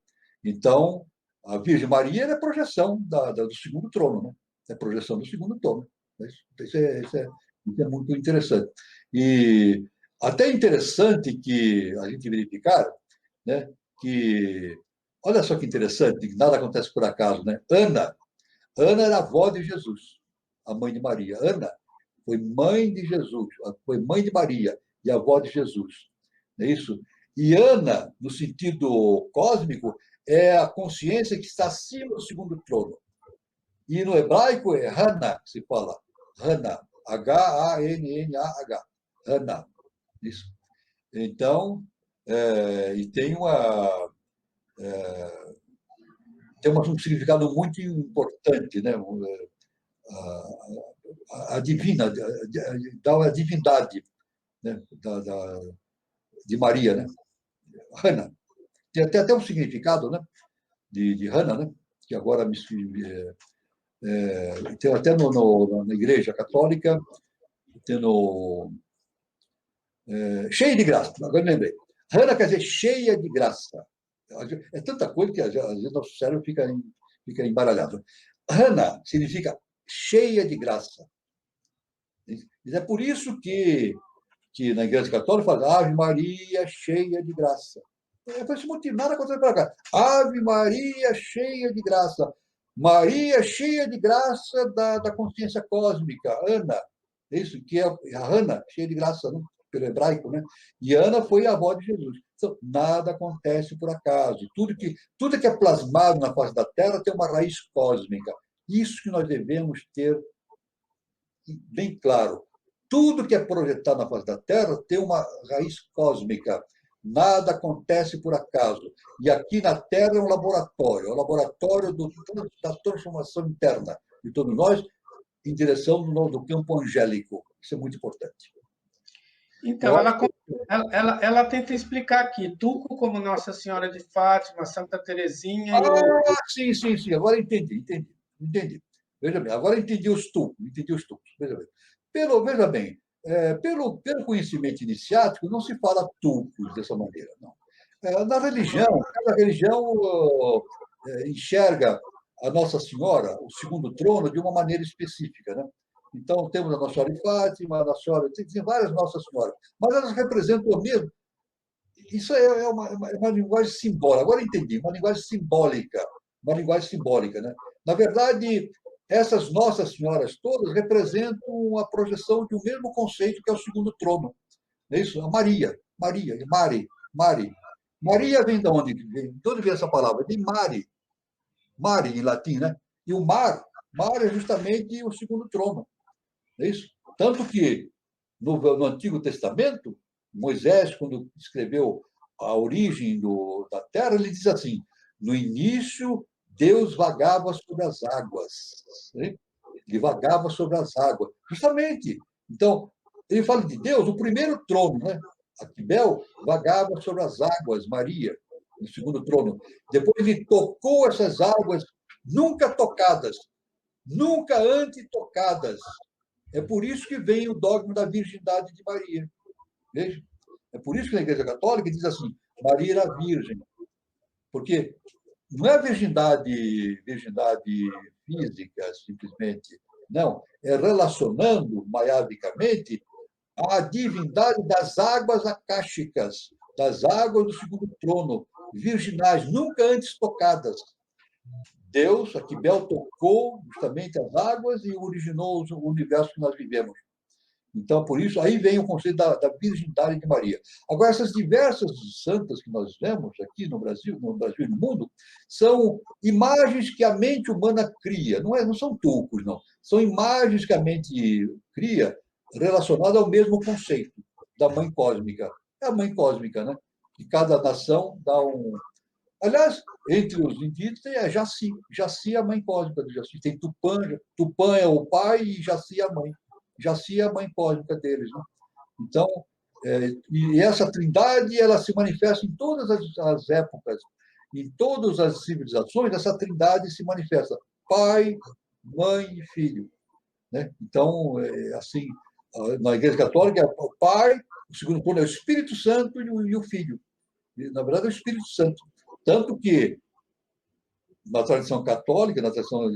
Então, a Virgem Maria é a projeção do segundo trono, né? É a projeção do segundo trono. Isso é muito interessante. E até interessante que a gente verificar, né, que, olha só que interessante, nada acontece por acaso, né? Ana era a avó de Jesus, a mãe de Maria. Ana foi mãe de Jesus, foi mãe de Maria e avó de Jesus. Não é isso? E Ana, no sentido cósmico, é a consciência que está acima do segundo trono. E no hebraico é Hana, que se fala. Hana. H-A-N-N-A-H. Hana. Isso. Então, e tem um significado muito importante, né? A divina, da divindade, né? De Maria, né? Hana. Tem até um significado, né? De Hana, né? Que agora tem até na Igreja Católica, cheia de graça, agora me lembrei. Hana quer dizer cheia de graça. É tanta coisa que às vezes nosso cérebro fica embaralhado. Ana significa cheia de graça. E é por isso que na Igreja Católica fala Ave Maria, cheia de graça. É por esse motivo, nada acontece para cá. Ave Maria, cheia de graça. Maria, cheia de graça da consciência cósmica. Ana, isso que é a Ana, cheia de graça, né? Pelo hebraico, né? E Ana foi a avó de Jesus. Então, nada acontece por acaso. Tudo que é plasmado na face da Terra tem uma raiz cósmica. Isso que nós devemos ter bem claro. Tudo que é projetado na face da Terra tem uma raiz cósmica. Nada acontece por acaso. E aqui na Terra é um laboratório da transformação interna de todos nós em direção do campo angélico. Isso é muito importante. Então, ela tenta explicar aqui, Tuco como Nossa Senhora de Fátima, Santa Teresinha e o... Sim. Agora entendi. Veja bem, agora entendi os tucos. Veja bem, pelo conhecimento iniciático, não se fala tucos dessa maneira, não. Na religião, cada religião enxerga a Nossa Senhora, o segundo trono, de uma maneira específica, né? Então, temos a Nossa Senhora de Fátima, a Nossa Senhora, tem várias Nossas Senhoras, mas elas representam o mesmo. Isso é uma linguagem simbólica. Agora entendi, uma linguagem simbólica, né? Na verdade, essas Nossas Senhoras todas representam a projeção de um mesmo conceito que é o segundo trono. É isso? A Maria, Mari. Maria vem de onde? De onde vem essa palavra? De mare em latim, né? E o mar é justamente o segundo trono. É isso? Tanto que no Antigo Testamento, Moisés, quando escreveu a origem da Terra, ele diz assim: no início, Deus vagava sobre as águas. Né? Ele vagava sobre as águas. Justamente. Então, ele fala de Deus, o primeiro trono, né? Aquibel vagava sobre as águas, Maria, no segundo trono. Depois ele tocou essas águas nunca tocadas, nunca antes tocadas. É por isso que vem o dogma da virgindade de Maria. Veja? É por isso que na Igreja Católica diz assim, Maria era virgem. Porque não é virgindade física, simplesmente. Não. É relacionando, maiavicamente, a divindade das águas akáshicas, das águas do segundo trono, virginais, nunca antes tocadas. Deus, Aquibel, tocou justamente as águas e originou o universo que nós vivemos. Então, por isso, aí vem o conceito da virgindade de Maria. Agora, essas diversas santas que nós vemos aqui no Brasil e no mundo, são imagens que a mente humana cria. Não são tulcos, não. São imagens que a mente cria relacionadas ao mesmo conceito da mãe cósmica. É a mãe cósmica, né? Que cada nação dá um... Aliás, entre os indígenas tem a Jaci. Jaci é a mãe cósmica do Jaci. Tem Tupã. Tupã é o pai e Jaci é a mãe. Jaci é a mãe cósmica deles. Né? Então, e essa trindade ela se manifesta em todas as épocas, em todas as civilizações, essa trindade se manifesta. Pai, mãe e filho. Né? Então, assim, na Igreja Católica é o Pai, o segundo plano é o Espírito Santo e o Filho. Na verdade, é o Espírito Santo. Tanto que, na tradição católica, na tradição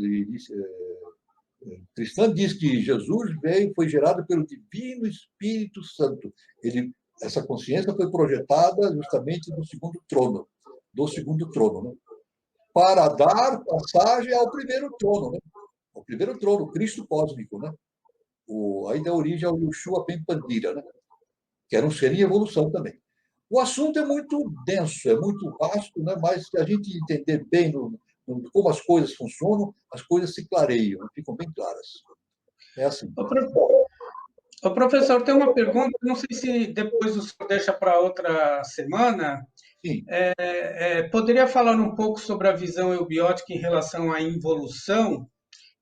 cristã, diz que Jesus foi gerado pelo Divino Espírito Santo. Essa consciência foi projetada justamente do segundo trono, né? Para dar passagem ao primeiro trono, né? O primeiro trono, o Cristo cósmico, né? Aí dá origem ao Yeshua Pempandira, né? Que era um ser em evolução também. O assunto é muito denso, é muito vasto, né? Mas se a gente entender bem como as coisas funcionam, as coisas se clareiam, ficam bem claras. É assim. O professor, tem uma pergunta, não sei se depois o senhor deixa para outra semana. Sim. Poderia falar um pouco sobre a visão eubiótica em relação à involução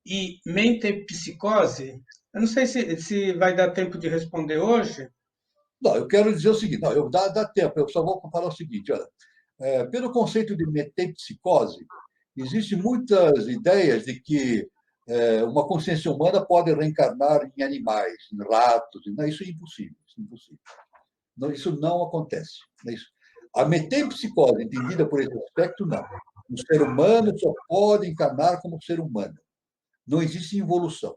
e mentepsicose? Eu não sei se vai dar tempo de responder hoje. Não, eu quero dizer o seguinte, não, dá tempo, eu só vou falar o seguinte, olha, pelo conceito de metempsicose, existem muitas ideias de que uma consciência humana pode reencarnar em animais, em ratos, isso é impossível, isso é impossível. Não, isso não acontece. Não é isso. A metempsicose, entendida por esse aspecto, não. O ser humano só pode encarnar como ser humano. Não existe involução.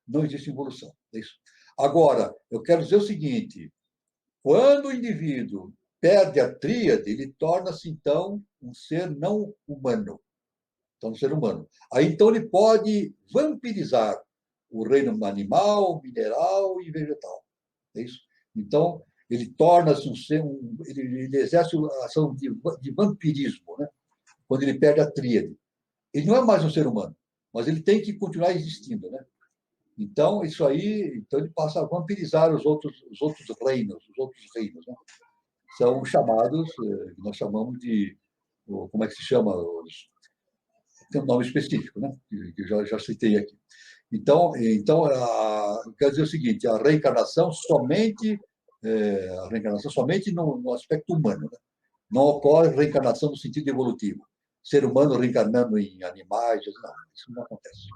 Não existe involução. É isso. Agora, eu quero dizer o seguinte: quando o indivíduo perde a tríade, ele torna-se, então, um ser não humano. Então, um ser humano. Aí, então, ele pode vampirizar o reino animal, mineral e vegetal. É isso? Então, ele torna-se um ser, ele exerce a ação de vampirismo, né? Quando ele perde a tríade. Ele não é mais um ser humano, mas ele tem que continuar existindo, né? Então, isso aí, então ele passa a vampirizar os outros reinos, né? São chamados, nós chamamos de, como é que se chama? Tem um nome específico, né? Que eu já citei aqui. Então quer dizer o seguinte: a reencarnação somente no aspecto humano, né? Não ocorre reencarnação no sentido evolutivo. Ser humano reencarnando em animais, não, isso não acontece.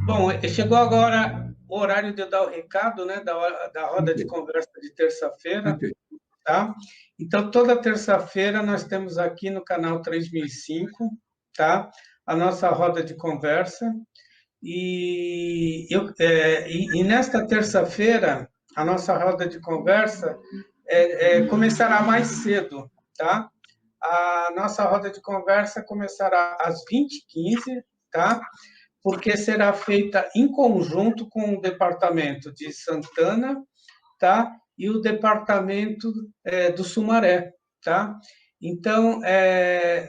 Bom, chegou agora o horário de eu dar o recado, né, da roda de conversa de terça-feira, tá? Então, toda terça-feira nós temos aqui no canal 3005, tá? A nossa roda de conversa. E nesta terça-feira, a nossa roda de conversa começará mais cedo, tá? A nossa roda de conversa começará às 20h15, tá? Porque será feita em conjunto com o departamento de Santana, tá? E o departamento do Sumaré, tá? Então,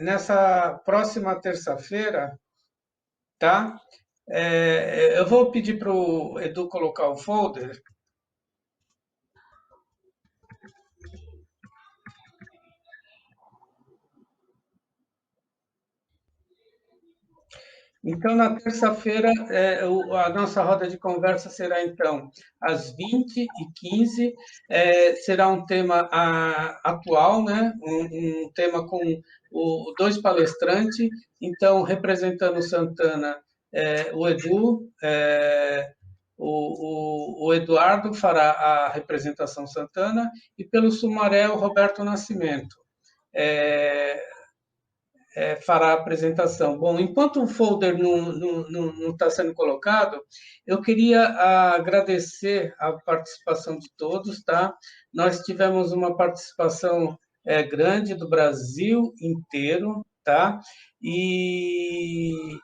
nessa próxima terça-feira, tá? Eu vou pedir para o Edu colocar o folder. Então, na terça-feira, a nossa roda de conversa será, então, às 20h15. Será um tema atual, né? Um tema com dois palestrantes. Então, representando Santana, o Edu, o Eduardo fará a representação Santana, e pelo Sumaré, o Roberto Nascimento fará a apresentação. Bom, enquanto o folder não está sendo colocado, eu queria agradecer a participação de todos, tá? Nós tivemos uma participação grande do Brasil inteiro, tá? E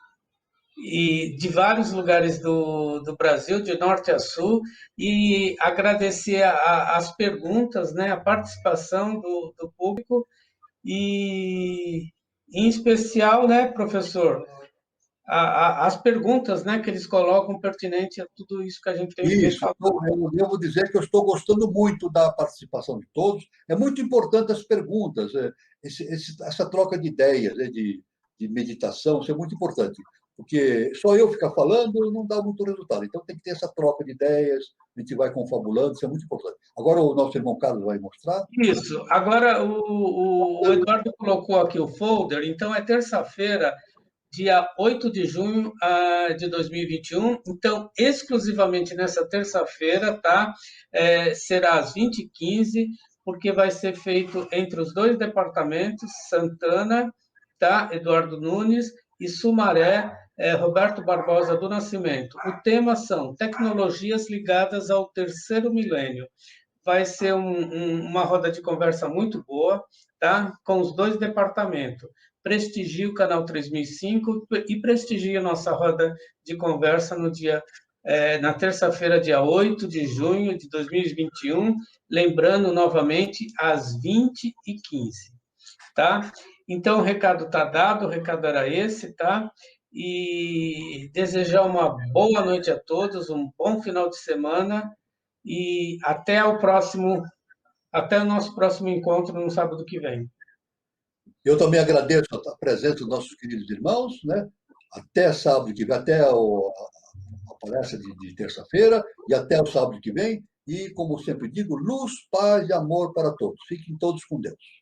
de vários lugares do Brasil, de norte a sul, e agradecer as perguntas, né, a participação do público, e, em especial, né, professor, as perguntas, né, que eles colocam pertinente a tudo isso que a gente vem falando. Eu devo dizer que eu estou gostando muito da participação de todos. É muito importante as perguntas, essa troca de ideias, de meditação, isso é muito importante, porque só eu ficar falando não dá muito resultado. Então tem que ter essa troca de ideias, a gente vai confabulando, isso é muito importante. Agora o nosso irmão Carlos vai mostrar. Isso. Agora o Eduardo colocou aqui o folder, então é terça-feira, dia 8 de junho de 2021. Então, exclusivamente nessa terça-feira, tá? Será às 20h15, porque vai ser feito entre os dois departamentos, Santana, tá? Eduardo Nunes, e Sumaré, Roberto Barbosa do Nascimento. O tema são tecnologias ligadas ao terceiro milênio. Vai ser uma roda de conversa muito boa, tá? Com os dois departamentos. Prestigie o canal 3005 e prestigie a nossa roda de conversa na terça-feira, dia 8 de junho de 2021, lembrando novamente às 20h15, tá? Então, o recado está dado, o recado era esse, tá? E desejar uma boa noite a todos, um bom final de semana, e até o nosso próximo encontro no sábado que vem. Eu também agradeço a presença dos nossos queridos irmãos, né? Até sábado que vem, até a palestra de terça-feira e até o sábado que vem. E, como sempre digo, luz, paz e amor para todos. Fiquem todos com Deus.